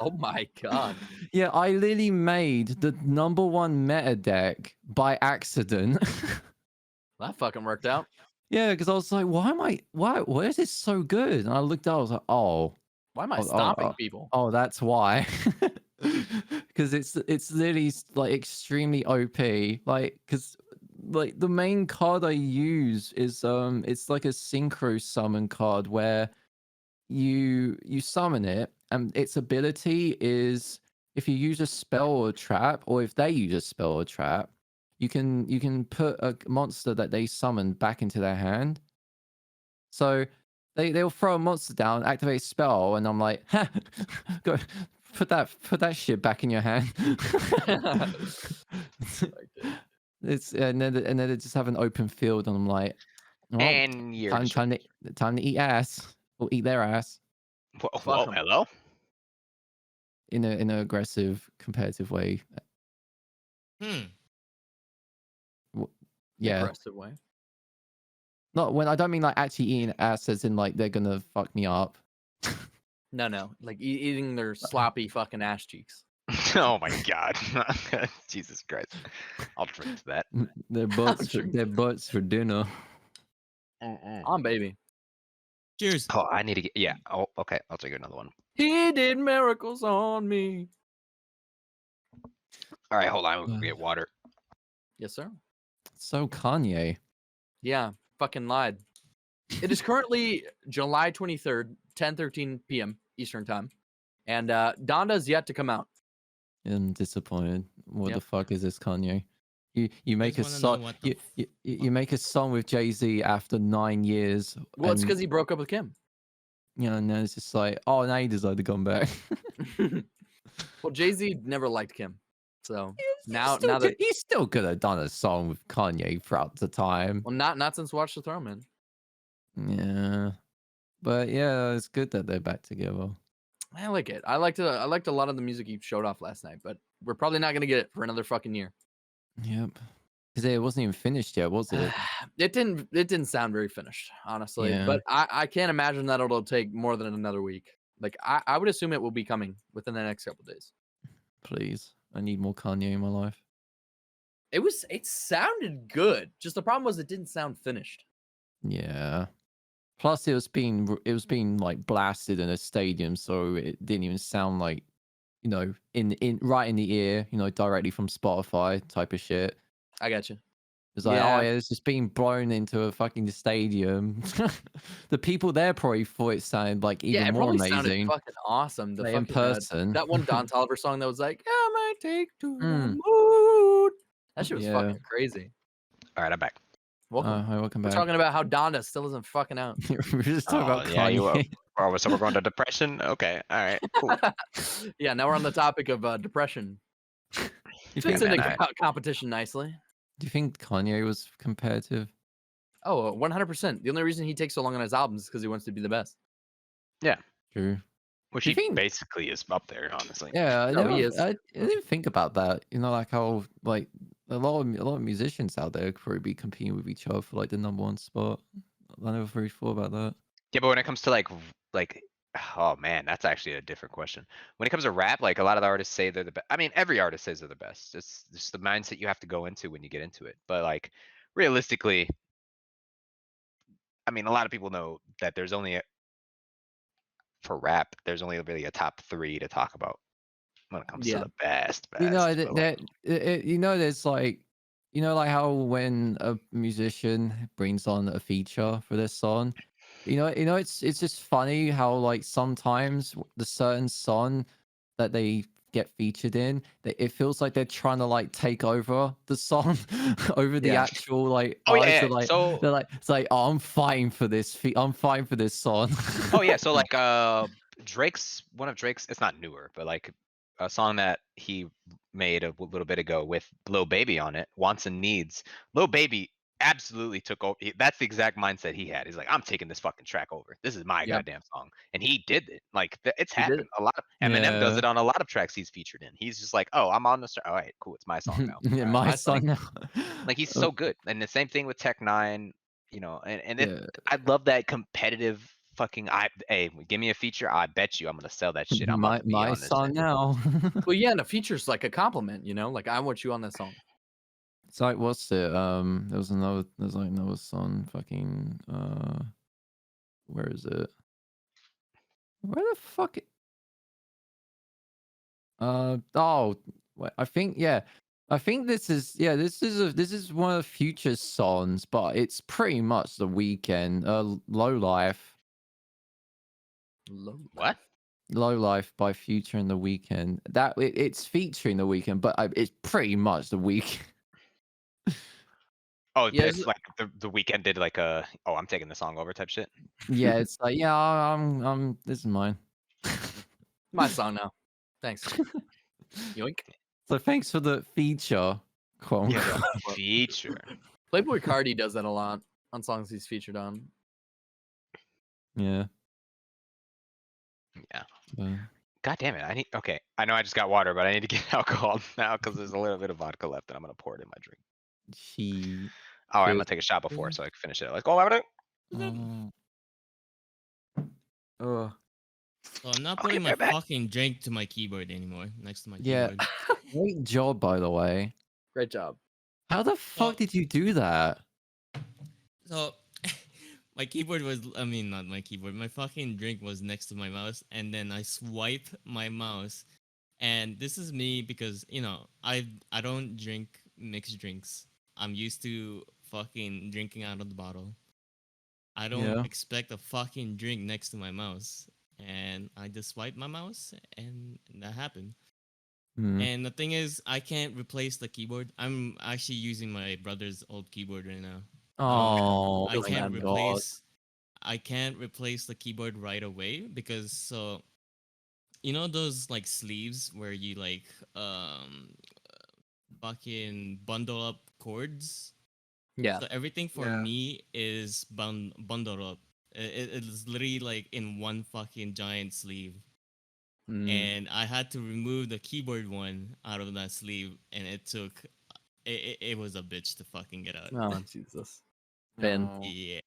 Oh my god. Yeah, I literally made the #1 meta deck by accident. That fucking worked out. Yeah, because I was like, why is this so good? And I looked up, I was like, oh, Why am I Oh, oh, stopping oh. people? oh, that's why. Because it's literally like extremely OP. Like, because like the main card I use is it's like a synchro summon card where you summon it, and its ability is if you use a spell or a trap, or if they use a spell or trap, you can put a monster that they summon back into their hand. So they'll throw a monster down, activate a spell, and I'm like, ha, go put that shit back in your hand. It's and then they just have an open field, and I'm like, well, And you're time destroyed. time to eat ass or eat their ass Whoa, Fuck whoa, 'em. hello. in an aggressive, competitive way. Hmm. Yeah, Aggressive way. not when I don't mean like actually eating ass as in like they're gonna fuck me up. No, like eating their sloppy fucking ass cheeks. Oh my god. Jesus Christ. I'll drink to that. Their butts, drink their butts for dinner. On baby. Cheers. Oh, I need to get. Yeah. Oh, okay. I'll take another one. He did miracles on me. All right, hold on. We'll get water. Yes, sir. So Kanye. Yeah, fucking lied. It is currently July 23rd, 10:13 p.m. Eastern time, and Donda's yet to come out. I'm disappointed. What Yep. the fuck is this, Kanye? You make a just wanna know song. what the You make a song with Jay-Z after 9 years. Well, it's and, because he broke up with Kim. you know, and then it's just like, oh, now he decided to come back. Well, Jay-Z never liked Kim, so now still, that he still could have done a song with Kanye throughout the time. well, not since Watch the Throne, man. Yeah, but yeah, it's good that they're back together. I like it. I liked a lot of the music he showed off last night, but we're probably not gonna get it for another fucking year. Yep, because it wasn't even finished yet, was it? It didn't sound very finished, honestly. Yeah. But I can't imagine that it'll take more than another week. Like I would assume it will be coming within the next couple days. Please, I need more Kanye in my life. It sounded good. Just the problem was it didn't sound finished. Yeah. Plus, it was being like blasted in a stadium, so it didn't even sound like, you know, in right in the ear, you know, directly from Spotify type of shit. I got you. It's like, Yeah. oh yeah, it's just being blown into a fucking stadium. The people there probably thought it sounded like Yeah, even it more probably sounded amazing. fucking awesome. The Like, in fucking person. that one Don Toliver song that was like, "I might take to the Mm. mood." That shit was Yeah. fucking crazy. All right, I'm back. Welcome. Hi, welcome We're back. talking about how Donda still isn't fucking out. We're just talking about yeah, you Kanye. Oh, so we're going to depression? Okay. All right. Cool. Yeah, now we're on the topic of depression. You Fits think, into Alright. competition nicely. do you think Kanye was competitive? Oh, 100%. The only reason he takes so long on his albums is because he wants to be the best. True. Which You he think- basically is up there, honestly. Yeah, No, he is. I didn't think about that. You know, like how like a lot of musicians out there could probably be competing with each other for like the #1 spot. I never really thought about that. Yeah, but when it comes to like, oh man, that's actually a different question. When it comes to rap, like a lot of the artists say they're the best. I mean, every artist says they're the best. It's just the mindset you have to go into when you get into it. But like, realistically, I mean, a lot of people know that there's only for rap, there's only really a top 3 to talk about when it comes to Yeah. the best. You know but, like, you know, there's like, you know, like how when a musician brings on a feature for their song, you know, it's just funny how like sometimes the certain song that they get featured in, it feels like they're trying to like take over the song over the Yeah. actual like Oh, yeah, artist. yeah. They're like, So- they're like, it's like, oh, I'm fighting for this. I'm fighting for this song. oh yeah, so like one of Drake's, it's not newer, but like a song that he made a little bit ago with Lil Baby on it, Wants and Needs. Lil Baby absolutely took over. That's the exact mindset he had. He's like, I'm taking this fucking track over. This is my Yep. goddamn song. And he did it. Like it's He did happened. A lot of Eminem does Yeah. it on a lot of tracks he's featured in. He's just like, oh, I'm on this. All right, cool. It's my song now. Yeah, All right, my my song now. like he's so good. And the same thing with Tech Nine, you know, and it, Yeah. I love that competitive fucking hey, give me a feature, I bet you I'm gonna sell that shit. I'm about to be my on this song shit. now. Well, yeah, and a feature's like a compliment, you know? Like, I want you on that song. It's like, what's it? There's like another song. Fucking where is it? Where the fuck? Oh, wait, I think yeah. I think this is this is one of Future's songs, but it's pretty much The Weeknd. Low Life. Low What? Low Life by Future and The Weeknd. It's featuring The Weeknd, but it's pretty much The Weeknd. Oh, Yeah, it's like the weekend did like a I'm taking the song over type shit. Yeah, it's like I'm this is mine. my song now. Thanks. Yoink. So thanks for the feature, quote Yeah, unquote. the feature. Playboy Cardi does that a lot on songs he's featured on. Yeah. Yeah. but- God damn it! Okay. I know I just got water, but I need to get alcohol now because there's a little bit of vodka left, and I'm gonna pour it in my drink. She. Oh, I'm Cheers. gonna take a shot before so I can finish it. Let's go. Have it. Oh. So I'm not Okay, putting my right back. fucking drink to my keyboard anymore. Next to my Yeah. keyboard. Great job, by the way. Great job. How the fuck did you do that? So my keyboard was, I mean, not my keyboard. My fucking drink was next to my mouse, and then I swipe my mouse, and this is me because I don't drink mixed drinks. I'm used to fucking drinking out of the bottle. I don't Yeah. expect a fucking drink next to my mouse, and I just swiped my mouse, and that happened. Hmm. And the thing is, I can't replace the keyboard. I'm actually using my brother's old keyboard right now. Oh, I feeling can't that, man. replace. I can't replace the keyboard right away because those like sleeves where you like fucking bundle up chords. Yeah. So everything for Yeah. me is bundled up. It's literally like in one fucking giant sleeve. And I had to remove the keyboard one out of that sleeve, and it took. It was a bitch to fucking get out. Oh Jesus. Ben. Oh. Yeah.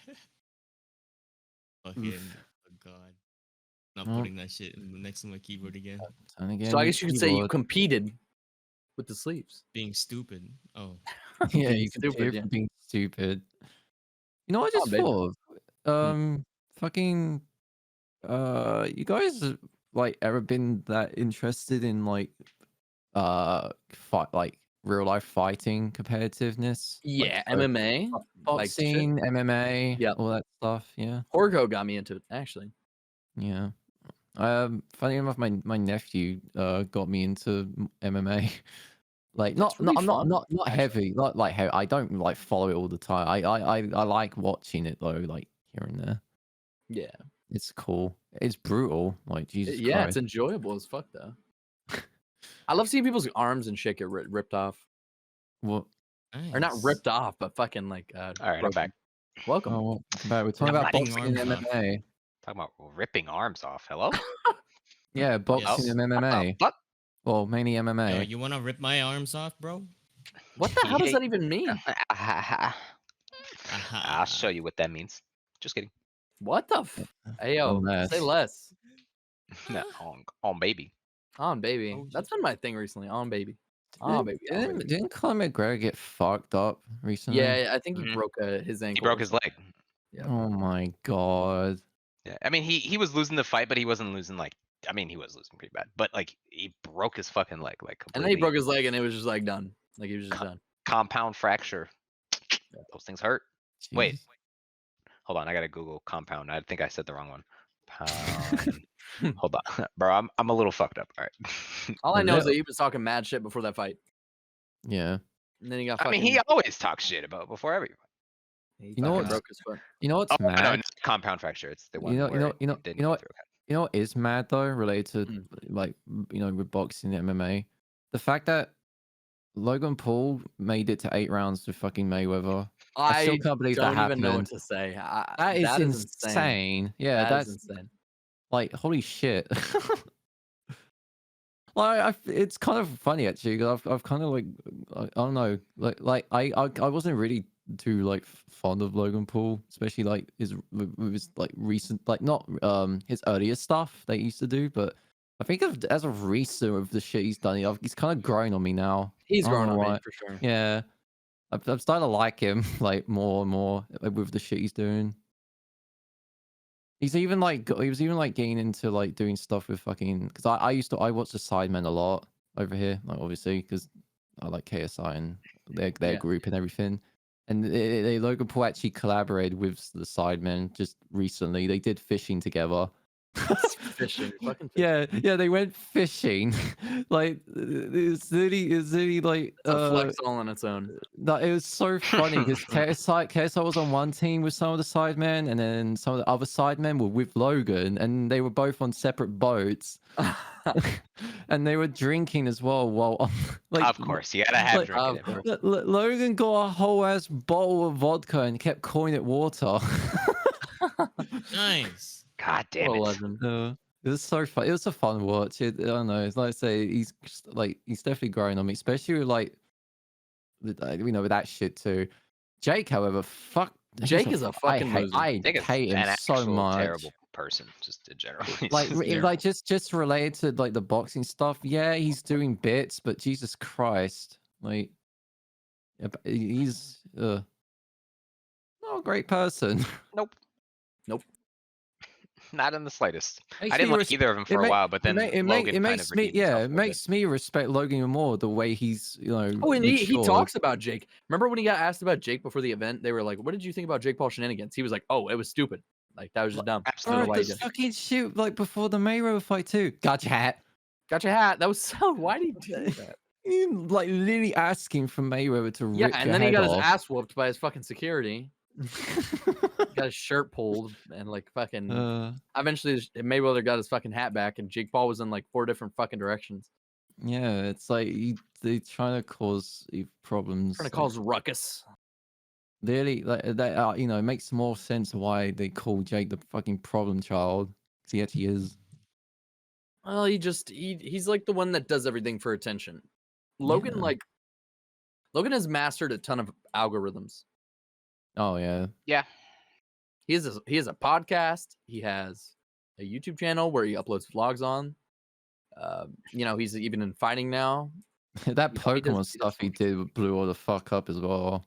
Oof. Fucking oh god. Not Well, putting that shit next to my keyboard again. time to get So a I new guess you could say you keyboard. competed with the sleeves. Being stupid. Oh. Yeah, Being you can stupid, stupid, yeah. for being stupid. You know what I Oh, just baby. thought of? Fucking you guys like ever been that interested in like fight like real life fighting competitiveness? Yeah, Like, MMA. Like shit. boxing, MMA, Yep. all that stuff, yeah. Horgo got me into it, actually. Yeah. Funny enough, my nephew got me into MMA. Like That's not really I'm fun, not actually. heavy, not like heavy. I don't like follow it all the time. I like watching it though, like here and there. Yeah. It's cool. It's brutal. Like Jesus Yeah, Christ. it's enjoyable as fuck though. I love seeing people's arms and shit get ripped off. What? Or not Nice. ripped off, but fucking like All right, I'm broken. back. Welcome. Oh, welcome back. We're talking about Ripping boxing and arms off. MMA. Talking about ripping arms off. Hello? Yeah, boxing Yes. and What the MMA. fuck? Well, mainly Yo, MMA. you wanna rip my arms off, bro? What the hell does Yeah. that even mean? Aha. I'll show you what that means. Just kidding. What the Ayo, say Unless. less. No, on baby. On baby. Oh, That's been my thing recently. On baby. On baby. On baby. Didn't Conor McGregor get fucked up recently? Yeah, I think he Mhm. broke his ankle. He broke or his something. leg. Yeah. Oh my god. Yeah, I mean he was losing the fight, but he wasn't losing like. I mean he was losing pretty bad, but like he broke his fucking leg, like completely. And then he broke his leg and it was just like done. Like he was just done. Compound fracture. Those things hurt. Wait, Jesus. hold on. I gotta Google compound. I think I said the wrong one. Pound. Hold on, bro. I'm a little fucked up. All right. All I know is Yeah. that he was talking mad shit before that fight. Yeah. And then he got I fucking. mean he always talks shit about before every. He You know fucking what? broke his foot. You know what's Oh no, mad? not compound fracture. It's the one You know, where it didn't you know go what? through. You know what is mad though, related to Mm. like with boxing and MMA? The fact that Logan Paul made it to 8 rounds with fucking Mayweather. I still can't believe that don't even know what happened. to say. That is insane. insane. Yeah, That is that's insane. like holy shit. Like it's kind of funny actually. 'Cause I've kind of like I don't know like I wasn't really too like fond of Logan Paul, especially like with his like recent like not his earlier stuff that he used to do, but I think as of recent with the shit he's done, he's kind of grown on me now. He's I don't grown know on me why. for sure. Yeah, I'm starting to like him like more and more with the shit he's doing. He's even like he was even like getting into like doing stuff with fucking because I watch the Sidemen a lot over here, like obviously because I like KSI and their Yeah. group and everything. And Logan Paul actually collaborated with the Sidemen just recently. They did fishing together. Fishing, fucking fishing. Yeah, they went fishing. Like it's really like It's a flex all on its own. no, it was so funny because KSI was on one team with some of the Sidemen, and then some of the other Sidemen were with Logan, and they were both on separate boats, and they were drinking as well. While on, like, Of course, you gotta have like, drinking of in, bro. course. Logan got a whole ass bottle of vodka and kept calling it water. Nice. God damn What a it. legend. It was so fun. It was a fun watch. I don't know. It's like I say, he's definitely growing on me, especially with like with that shit too. Jake, however, fuck. Jake is a fucking loser. I Jake is hate him an so actual much. terrible person, just in general. He's Like, just- Yeah. like just related to like the boxing stuff. Yeah, he's doing bits, but Jesus Christ, like, he's not a great person. Nope. Nope. Not in the slightest. Makes I didn't me like either of them for a while, but then Logan kind of makes me redeemed himself a it little makes me respect Logan even more the way he's Oh, and he matured. talks about Jake. Remember when he got asked about Jake before the event? They were like, "What did you think about Jake Paul shenanigans?" He was like, "Oh, it was stupid. Like that was just dumb. I don't know Absolutely. why he the did. fucking shit like before the Mayweather fight too. Got your hat. Got your hat. That was so. Why did he do that? You, like literally asking for Mayweather to Yeah, rip and your then he head got his off. ass whooped by his fucking security. Got his shirt pulled and like fucking. Eventually, Mayweather got his fucking hat back, and Jake Paul was in like 4 different fucking directions. Yeah, it's like they trying to cause problems. Trying to cause ruckus. Really, like that. It makes more sense why they call Jake the fucking problem child. 'Cause he actually is. Well, he's like the one that does everything for attention. Logan Yeah. Logan has mastered a ton of algorithms. Oh yeah. He has a podcast. He has a YouTube channel where he uploads vlogs on. He's even in fighting now. That He does- Pokemon he does stuff he so much. did blew all the fuck up as well.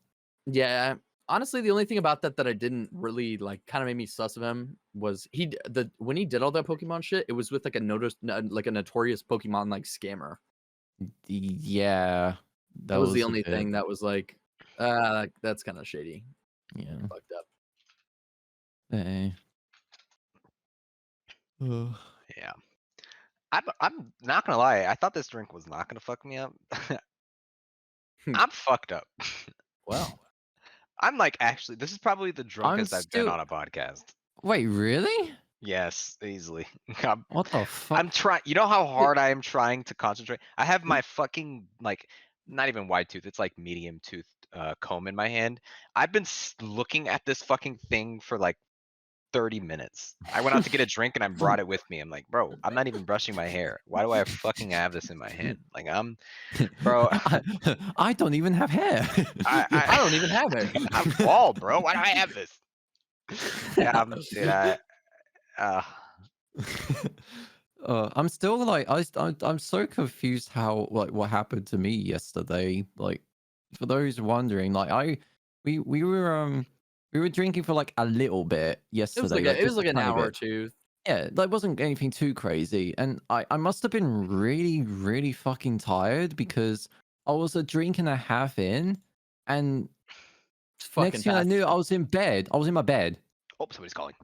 Yeah, honestly, the only thing about that I didn't really like, kind of made me sus of him, was when he did all that Pokemon shit, it was with like a notorious Pokemon like scammer. Yeah, That was the a only bit- thing that was like, that's kind of shady. Yeah. Fucked up. Eh. Ugh. Yeah. I'm not gonna lie. I thought this drink was not gonna fuck me up. I'm fucked up. Wow. I'm like, actually, this is probably the drunkest I've been still- on a podcast. Wait, really? Yes, easily. What the fuck? I'm trying. You know how hard I am trying to concentrate. I have my fucking like, not even wide tooth. It's like medium tooth comb in my hand. I've been looking at this fucking thing for like 30 minutes. I went out to get a drink and I brought it with me. I'm like, bro, I'm not even brushing my hair. Why do I fucking have this in my hand? Like, bro. I don't even have hair. I don't even have it. I'm bald, bro. Why do I have this? Yeah, dude, I'm still like I'm so confused how what happened to me yesterday. Like, for those wondering, like we were drinking for like a little bit yesterday. It was just like a an tiny hour or bit. two. Yeah, that wasn't anything too crazy, and I must have been really really fucking tired because I was a drink and a half in, and next thing I knew, I was in bed. I was in my bed. oh, somebody's calling.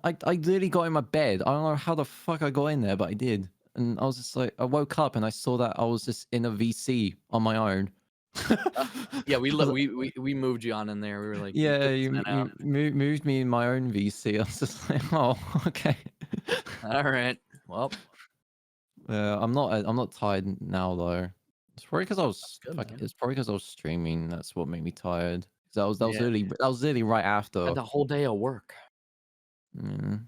I literally got in my bed. I don't know how the fuck I got in there, but I did. And I was just like, I woke up and I saw that I was just in a VC on my own. Yeah, we moved you on in there. We were like, Yeah, "Put you this man out." moved me in my own VC. I was just like, oh, okay. All right. Well, I'm not tired now though. It's probably because I was good, man. it's probably because I was streaming. That's what made me tired. 'Cause that was Yeah. really right after. had the whole day of work. Mm,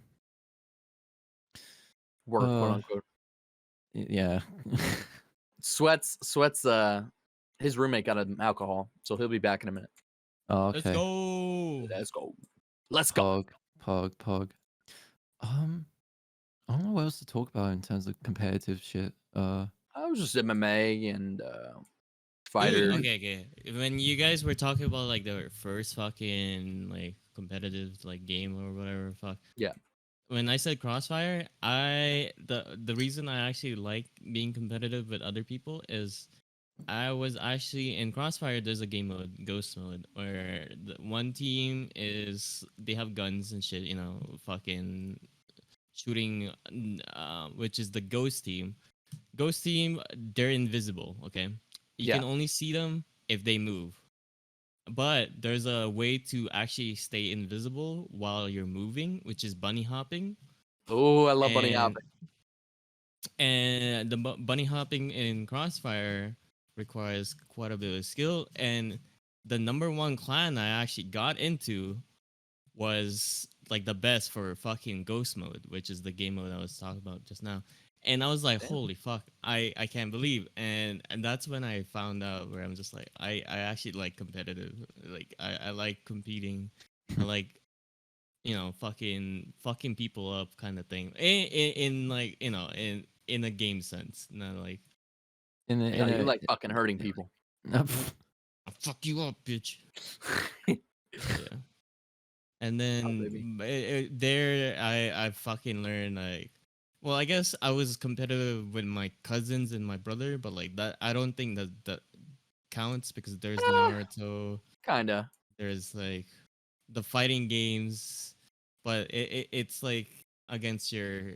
Work, quote Uh, unquote. yeah. Sweats. His roommate got him alcohol, so he'll be back in a minute. Oh, Let's okay. go. Let's go. Pog. I don't know what else to talk about in terms of competitive shit. I was just MMA and Dude, fighter. okay. When you guys were talking about like the first fucking like competitive like game or whatever fuck. Yeah. When I said Crossfire, the reason I actually like being competitive with other people is I was actually in Crossfire. There's a game mode, Ghost mode, where one team is they have guns and shit. Fucking shooting, which is the Ghost team. Ghost team, they're invisible. Okay, you Yeah. can only see them if they move. But there's a way to actually stay invisible while you're moving, which is bunny hopping. Oh, I love bunny And hopping. the bunny hopping in Crossfire requires quite a bit of skill. And the number one clan I actually got into was like the best for fucking ghost mode, which is the game mode I was talking about just now. And I was like, Damn. holy fuck, I can't believe. And that's when I found out where I'm just like, I actually like competitive. Like I like competing. I like fucking people up kind of thing. In like in a game sense, not like In a, No, in you a, like fucking hurting people. I'll fuck you up, bitch. Yeah. And baby. then there I fucking learned like, well, I guess I was competitive with my cousins and my brother, but like that I don't think that counts because there's Naruto, Kinda. there's like the fighting games, but it's like against your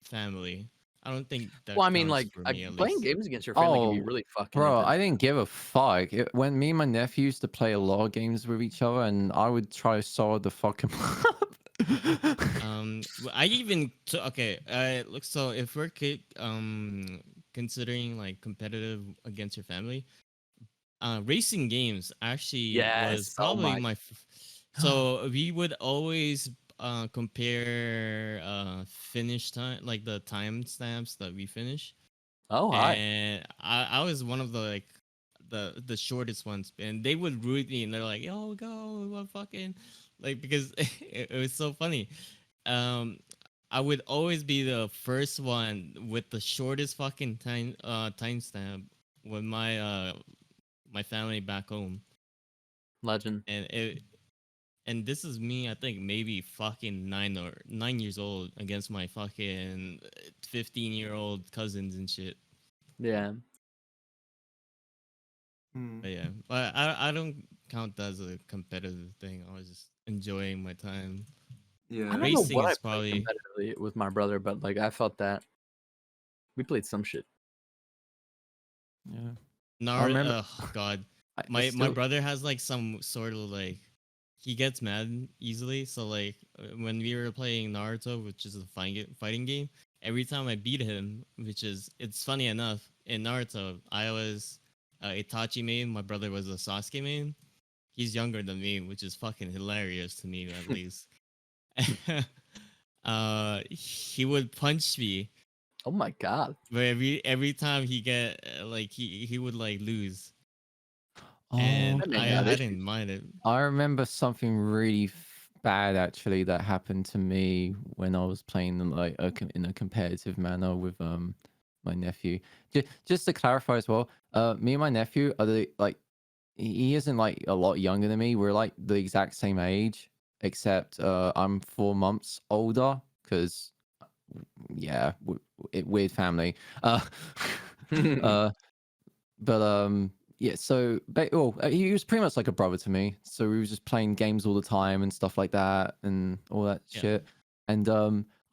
family. I don't think that Well, I mean, counts like for me at playing least. games against your family can be Oh, really fucking bro, intense. I didn't give a fuck. When me and my nephew used to play a lot of games with each other, and I would try solve the fucking up. I even okay. Look, so if we're considering like competitive against your family, racing games actually was Yes. Oh probably my. my. So we would always compare finish time, like the time stamps that we finish, Oh hi. and I was one of the like the shortest ones, and they would root me, and they're like, "Yo, go, what fucking," like because it was so funny. Um, I would always be the first one with the shortest fucking timestamp with my family back home, Legend. and this is me, I think maybe fucking 9 years old against my fucking 15-year-old cousins and shit. Yeah. But yeah, but I don't count that as a competitive thing. I was just enjoying my time. Yeah. I don't know Racing what I is played probably competitively with my brother, but like I felt that we played some shit. Yeah. Naruto. Oh God, I my still. brother has like some sort of like he gets mad easily. So like when we were playing Naruto, which is a fighting game, every time I beat him, which is it's funny enough in Naruto, I was Itachi main, my brother was a Sasuke main. He's younger than me, which is fucking hilarious to me at least. He would punch me, Oh my god. but every time he get like he would like lose, Oh, and That man I got I issues. didn't mind it. I remember something really bad actually that happened to me when I was playing like in a competitive manner with my nephew. Just to clarify as well, me and my nephew are like he isn't like a lot younger than me. We're like the exact same age, except I'm 4 months older because yeah, weird family. Uh, but yeah, so he was pretty much like a brother to me. So we were just playing games all the time and stuff like that and all that Yeah, shit. And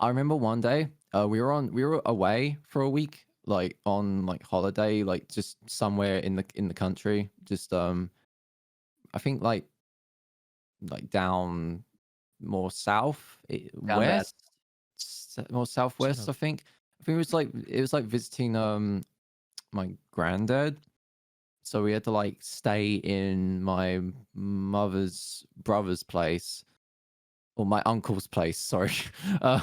I remember one day we were away for a week, like on like holiday, like just somewhere in the country. Just I think like down more south, Down bad. west, more shut southwest. up. I think it was like visiting my granddad. So we had to like stay in my mother's brother's place or my uncle's place. Sorry, uh,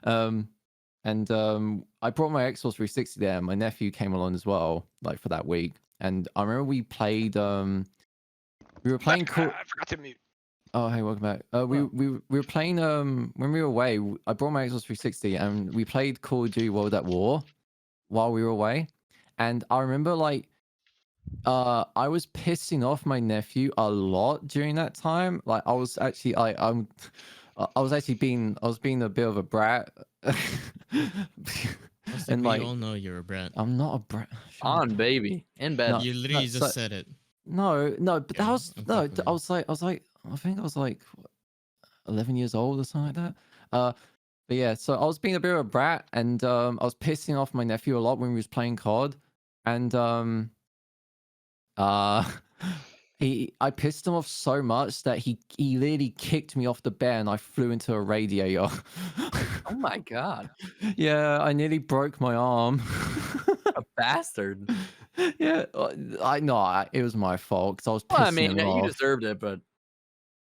um, and I brought my Xbox 360 there. And my nephew came along as well, like for that week. And I remember we played. We were playing I forgot to mute. Oh, hey, welcome back. We were playing when we were away. I brought my Xbox 360 and we played Call of Duty World at War while we were away. And I remember like I was pissing off my nephew a lot during that time. Like I was actually I was being a bit of a brat Caustic, And we like, all know you're a brat. I'm not a brat. Shut up. On baby in bed. No, You literally so- just said it. No, but Yeah, that was I'm no. fucking with I you. was like, I think I was like 11 years old or something like that. But yeah, so I was being a bit of a brat, and I was pissing off my nephew a lot when we was playing COD, and uh, I pissed him off so much that he literally kicked me off the bed, and I flew into a radiator. Oh my god, Yeah, I nearly broke my arm. a bastard. Yeah, I know it was my fault because I was Well, I pissing mean, him you off. deserved it, but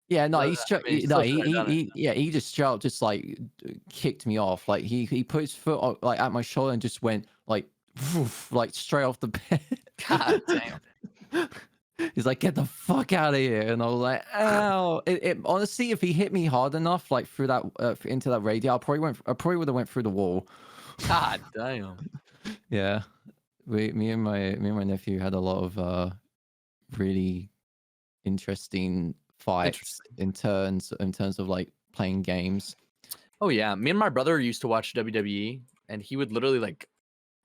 Yeah, no, I he straight, mean, he no, still shouldn't have done it. yeah, he just straight up just like kicked me off. Like he put his foot like at my shoulder and just went like, woof, like straight off the bed. God damn. He's like, get the fuck out of here, and I was like, ow. Honestly, if he hit me hard enough, like through that into that radio, I probably would have went through the wall. God damn. Yeah, me and my nephew had a lot of really interesting fights in terms of like playing games. Oh yeah, me and my brother used to watch WWE, and he would literally like,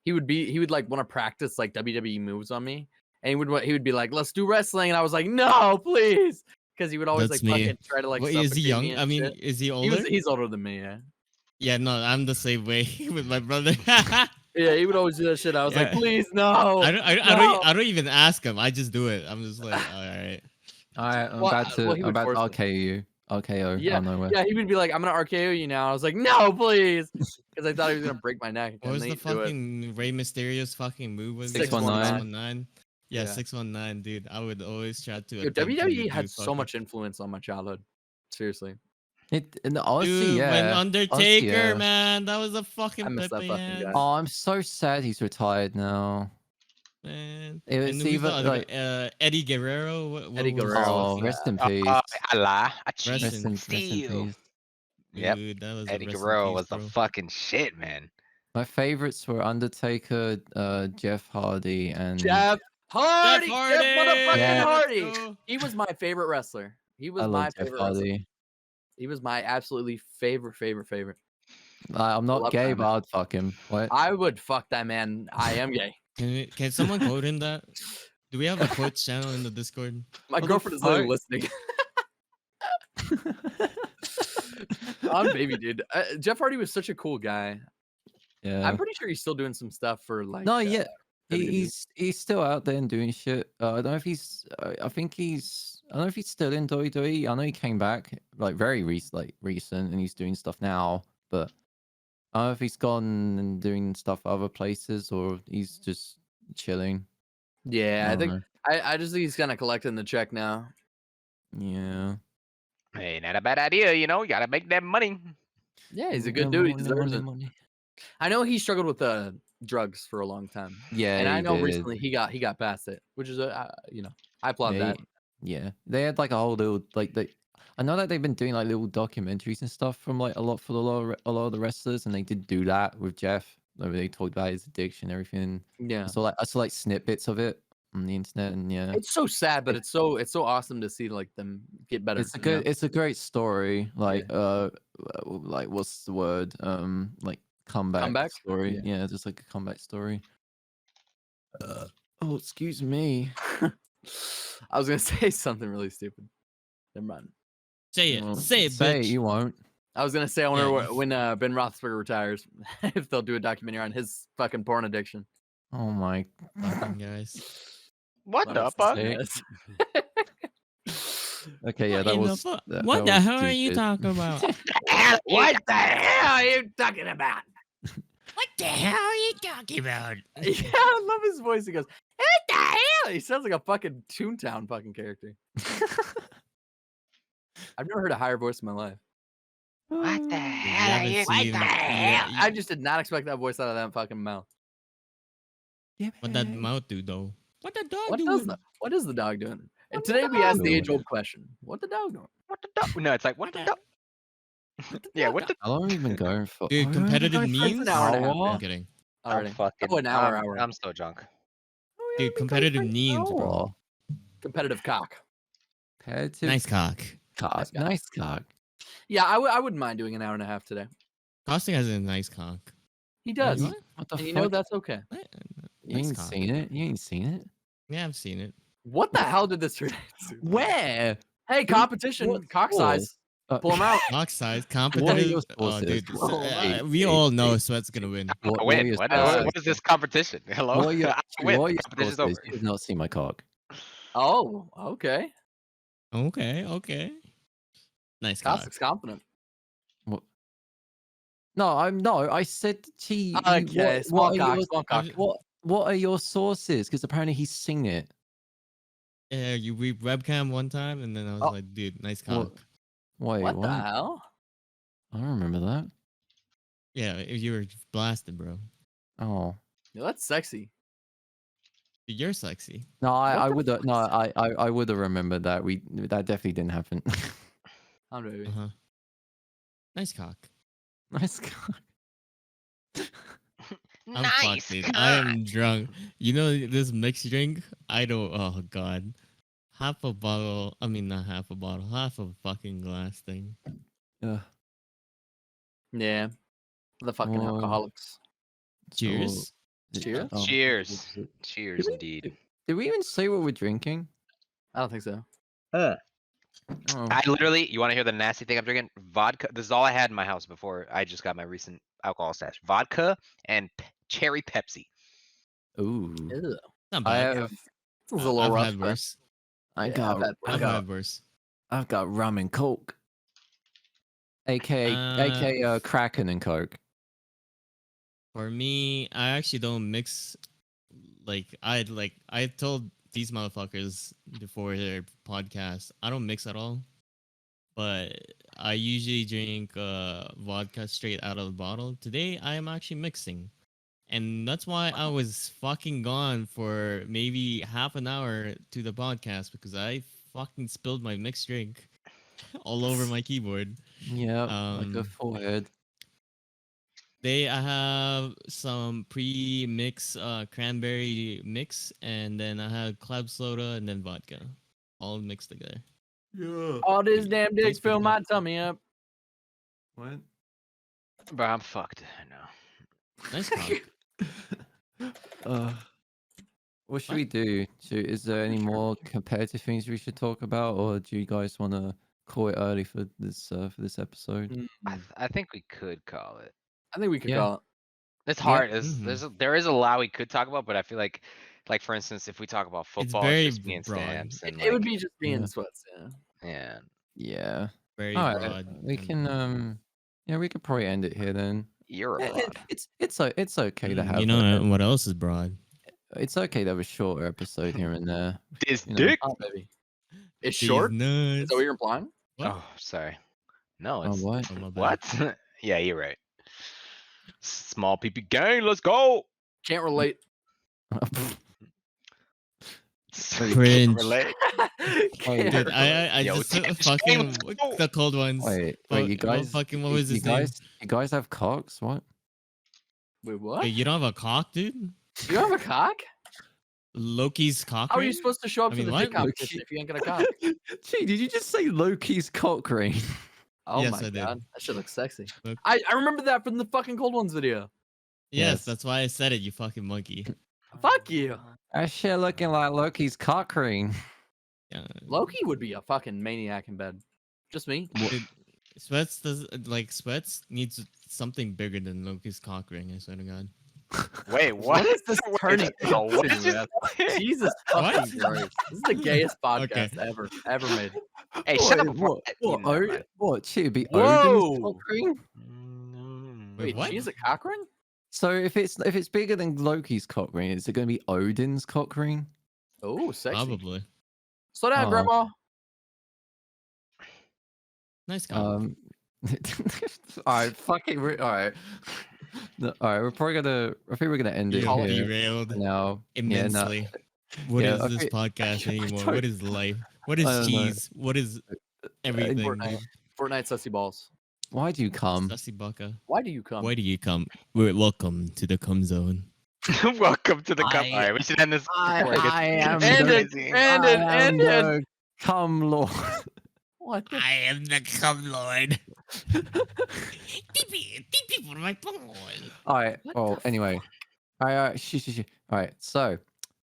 he would like want to practice like WWE moves on me, and he would be like, "Let's do wrestling," and I was like, "No, please," because he would always That's like me. fucking try to like. Wait, is he suffocate young? me and I mean, shit. is he older? He's older than me. Yeah. Yeah, no, I'm the same way with my brother. Yeah, he would always do that shit. I was like, Yeah. "Please, no." I don't even ask him. I just do it. I'm just like, all right. All right, I'm Well, about to he would force me. RKO you. RKO Yeah, out of nowhere. yeah, he would be like, "I'm gonna RKO you now." I was like, "No, please," because I thought he was gonna break my neck. What and was then the he'd do it. fucking Rey Mysterio's fucking move? Was 619. 619? Yeah, Yeah. 619, dude. I would always try to. Yo, attempt him to WWE do had so fucking- much influence on my childhood. Seriously, Honestly, Dude, when yeah. Undertaker, yeah. man, that was a I fucking miss that Pepe fucking hand, guy. Oh, I'm so sad he's retired now. man. It was And who's the either other like, guy? Eddie Guerrero. What Eddie was his Guerrero, oh, fucking- rest in peace. Allah, Rest Rest in in Steel. peace. Yep, Dude, that was a Eddie rest in Guerrero peace, was the bro. fucking shit, man. My favorites were Undertaker, Jeff Hardy, and Jeff Hardy, Jeff Jeff motherfucking Yeah. Hardy. Let's go. He was my favorite wrestler. He was I my love Jeff favorite wrestler. Hardy. He was my absolutely favorite. I'm not love gay, that but man. I'd fuck him. What? I would fuck that man. I am gay. Can someone quote him that? Do we have a quote channel in the Discord? My What the girlfriend is literally fuck? listening. I'm baby, dude. Jeff Hardy was such a cool guy. Yeah. I'm pretty sure he's still doing some stuff for like. No, yeah. WWE. He's still out there and doing shit. I don't know if he's. I think he's. I don't know if he's still in WWE. I know he came back like very recent, and he's doing stuff now. But I don't know if he's gone and doing stuff other places or he's just chilling. Yeah, I don't think know. I just think he's kind of collecting the check now. Yeah. Hey, not a bad idea, you know. You gotta make that money. Yeah, he's a Yeah, good dude. He money, deserves money, it. money. I know he struggled with drugs for a long time. Yeah, and I he know did. recently he got past it, which is I applaud Yeah, that. Yeah, they had like a whole little like they. I know that they've been doing like little documentaries and stuff from like a lot of the wrestlers, and they did do that with Jeff. Like, they talked about his addiction and everything. Yeah, I saw like snippets of it on the internet, and yeah, it's so sad, but it's so awesome to see like them get better. it's a great story. Like like what's the word? Like comeback story. Yeah. Yeah, just like a comeback story. Oh, excuse me. I was gonna say something really stupid. Never mind. Say it. Well, Say it, say bitch. it, you won't. I was gonna say I wonder Yeah, when Ben Roethlisberger retires, if they'll do a documentary on his fucking porn addiction. Oh my. Fucking guys. What the Honestly, fuck? yes. Okay, yeah, that in the was. fuck? that What the was hell are you stupid. talking about? What the hell are you talking about? What the hell are you talking about? Yeah, I love his voice. He goes, "What the hell?" He sounds like a fucking Toontown fucking character. I've never heard a higher voice in my life. What the You hell are haven't you? seen- yeah, I just did not expect that voice out of that fucking mouth. What that mouth do though? What the dog What doing? what is the dog doing? And What the today we asked the dog age-old question: what the dog doing? What the dog? No, it's like what the dog? Yeah, what the? How long have you been going for? Dude, Oh, competitive going for memes? an hour and a half, Hour? I'm kidding. Already. I'm fucking. Oh, an hour. I'm so drunk. Dude, competitive memes, bro. Competitive cock. Competitive Nice cock. cock. Nice cock. Nice cock. Yeah, I wouldn't mind doing an hour and a half today. Caustic has a nice cock. He does. What? What the And you fuck? know that's okay. What? You Nice ain't cock. seen it. You ain't seen it. Yeah, I've seen it. What the hell did this turn into? Where? Hey, What competition, cock source? size. Pull him out. Cock size, What are competitive. your Oh, sources? dude, Whoa, Hey, we hey, all know hey, Sweat's gonna win. What, I what are win. your What, sources? what is this competition? Hello? What are your, I win. what are your Competition's sources? over. You have not seen my cock. Oh, okay. Okay. Nice cock. Cossack's confident. What? No, I said to you. Okay, small cock, small cock. What are your sources? Because apparently he's seen it. Yeah, we webcam one time, and then I was Oh. like, dude, nice What? cock. Wait, What what? the hell? I don't remember that. Yeah, you were blasted, bro. Oh Yeah, that's sexy. Dude, you're sexy. no, What I the would have fuck no, is I would have remembered that. That definitely didn't happen. I'm baby. Uh huh. Nice cock. Nice cock. I'm Nice. fucked, dude. I am drunk. You know this mixed drink? I don't. Oh god. Half a bottle. I mean, not half a bottle. Half a fucking glass thing. Yeah. Yeah. The fucking Oh, alcoholics. Cheers. Cheers. Oh. Cheers. Did Cheers, we- indeed. Did we even say what we're drinking? I don't think so. Oh. I literally, you want to hear the nasty thing I'm drinking? Vodka. This is all I had in my house before I just got my recent alcohol stash. Vodka and cherry Pepsi. Ooh. Ew. Not I bad. have. This is a little I've rough. had but- worse. I Yeah, got. I've Had worse. I've got rum and coke. AKA Kraken and Coke. For me, I actually don't mix. I told these motherfuckers before their podcast, I don't mix at all. But I usually drink vodka straight out of the bottle. Today, I am actually mixing. And that's why I was fucking gone for maybe half an hour to the podcast because I fucking spilled my mixed drink all over my keyboard. Yeah, like a Um, forehead. I have some pre-mix cranberry mix, and then I have club soda and then vodka, all mixed together. Yeah. All this damn dick Tastes pretty fill good. my tummy up. What? But I'm fucked now. Nice cock. What should What? we do? Is there any more competitive things we should talk about, or do you guys want to call it early for this episode? I think we could call it. I think we could Yeah. call it. It's Yeah. hard. There is a lot we could talk about, but I feel like for instance, if we talk about football, it's very just me and broad. Stamps, and It would like, be just being Yeah. sweats. Yeah. yeah, Yeah. Very All right. broad. We can yeah, we could probably end it here then. you're a broad. It's okay to have You know what else is broad? it's okay to have a shorter episode here and there. This You know. dick. Oh, baby. It's These short. Is nuts. that what you're implying? What? Oh, sorry. No, Oh it's what? Oh, my bad. what? Yeah, you're right. Small PP gang, let's go. Can't relate. Cringe. Relate. Can't Dude, relate. I Yo, just Tim, fucking let's go. the cold ones. Wait, Fuck- you guys fucking what was his name? you guys have cocks? What? Wait, what? Wait, you don't have a cock, dude? You have a cock? Loki's cock. How are you ring? supposed to show up I to mean, the what? dick competition if you ain't got a cock? Gee, did you just say Loki's cock ring? Oh Yes, my I did. god, that shit looks sexy. Look. I remember that from the fucking cold ones video. Yes, Yes. that's why I said it, you fucking monkey. Fuck you. That shit looking like Loki's cock ring. Yeah. Loki would be a fucking maniac in bed. Just me. Dude, Sweats needs something bigger than Loki's cock ring, I swear to God. Wait, what? What is this Wait, turning no, what into, is this? man? Jesus fucking Christ. This is the gayest podcast ever made. Hey, shut up. Wait, before what? I- never mind. What? Should it be Whoa! Odin's cock ring? Wait, Wait, what? she's a cock ring? So if it's bigger than Loki's cock ring, is it going to be Odin's cock ring? Oh, sexy. Probably. Slow down, Oh. Grandma. Nice cock. All right, fucking. All right. All right, we're probably gonna. I think we're gonna end it You're here derailed for now. immensely. What Yeah, is I this think- podcast I anymore? don't- What is life? What I is don't know. cheese? What is everything? Fortnite. Fortnite sussy balls. Why do you come? Sussy bucka. Why do you come? Why do you come? Welcome to the cum zone. Welcome to the cup. I- All right, we should end this. before it gets I am End the, it, crazy. end it, I am end it. the cum lord. What the I am the cum lord. TP for my phone. All right. What Well, the anyway. All right. Shh. All right. So,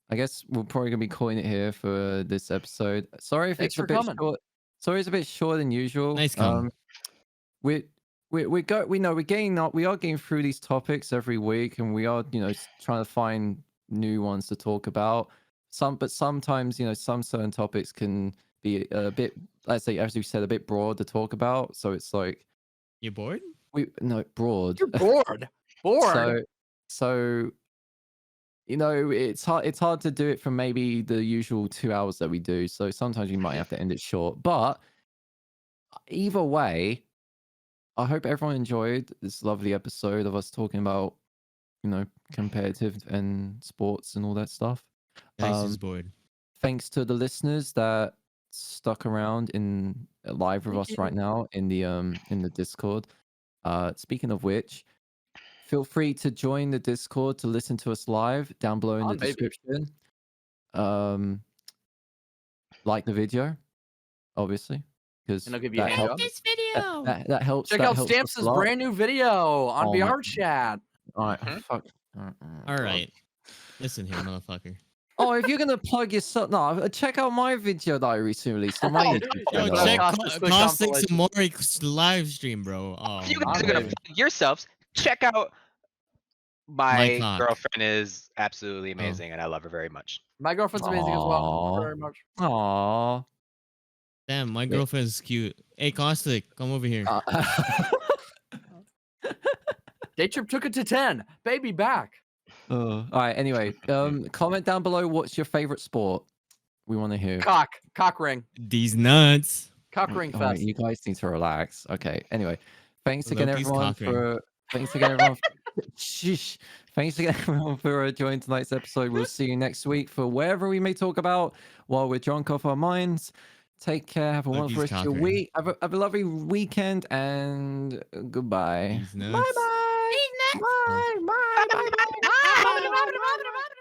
I guess we're probably gonna be calling it here for this episode. Sorry if Thanks it's for a bit coming. short. Sorry, it's a bit shorter than usual. Nice come. We know we're getting up. We are getting through these topics every week, and we are trying to find new ones to talk about. But sometimes some certain topics can be a bit, let's say, as we said, a bit broad to talk about. So it's like You bored? broad. You're bored. Bored. So it's hard to do it from maybe the usual 2 hours that we do. So sometimes we might have to end it short. But either way, I hope everyone enjoyed this lovely episode of us talking about competitive and sports and all that stuff. Guys is bored. Thanks to the listeners that stuck around in live with Thank us right you. now in the Discord. Speaking of which, feel free to join the Discord to listen to us live down below in the On, baby. description. Like the video, obviously, because And I'll give you a that hand helps. job. This video. That helps. Check that out helps us Stamps' a lot. brand new video on Oh, my- VR chat. All right, Mhm. fuck. All right. Listen here, motherfucker. Oh, if you're gonna plug yourself, no, check out my video that I recently released on my Oh, YouTube Yo, no. channel. check Caustic Slick Caustic compilation. Samori live stream, bro. Oh, If you my guys are I'm gonna baby. plug yourselves, check out My my cock. girlfriend is absolutely Oh. amazing, and I love her very much. My girlfriend's amazing as well. Thank Aw. you very much. Aww. Damn, my girlfriend's cute. Hey, Caustic, come over here. Day trip took it to 10. Baby back. All right. Anyway, comment down below what's your favorite sport. We want to hear. Cock ring. These nuts. Cock ring All right, fest. you guys need to relax. Okay. Anyway, thanks again, Loki's everyone, cock ring. for. Thanks again, everyone. Sheesh. Thanks again, everyone, for joining tonight's episode. We'll see you next week for wherever we may talk about while we're drunk off our minds. Take care. Have a Loki's wonderful rest of cock your ring. week. Have a lovely weekend, and goodbye. These nuts. Bye. Bye. Bye. Bye. Bye. Bye.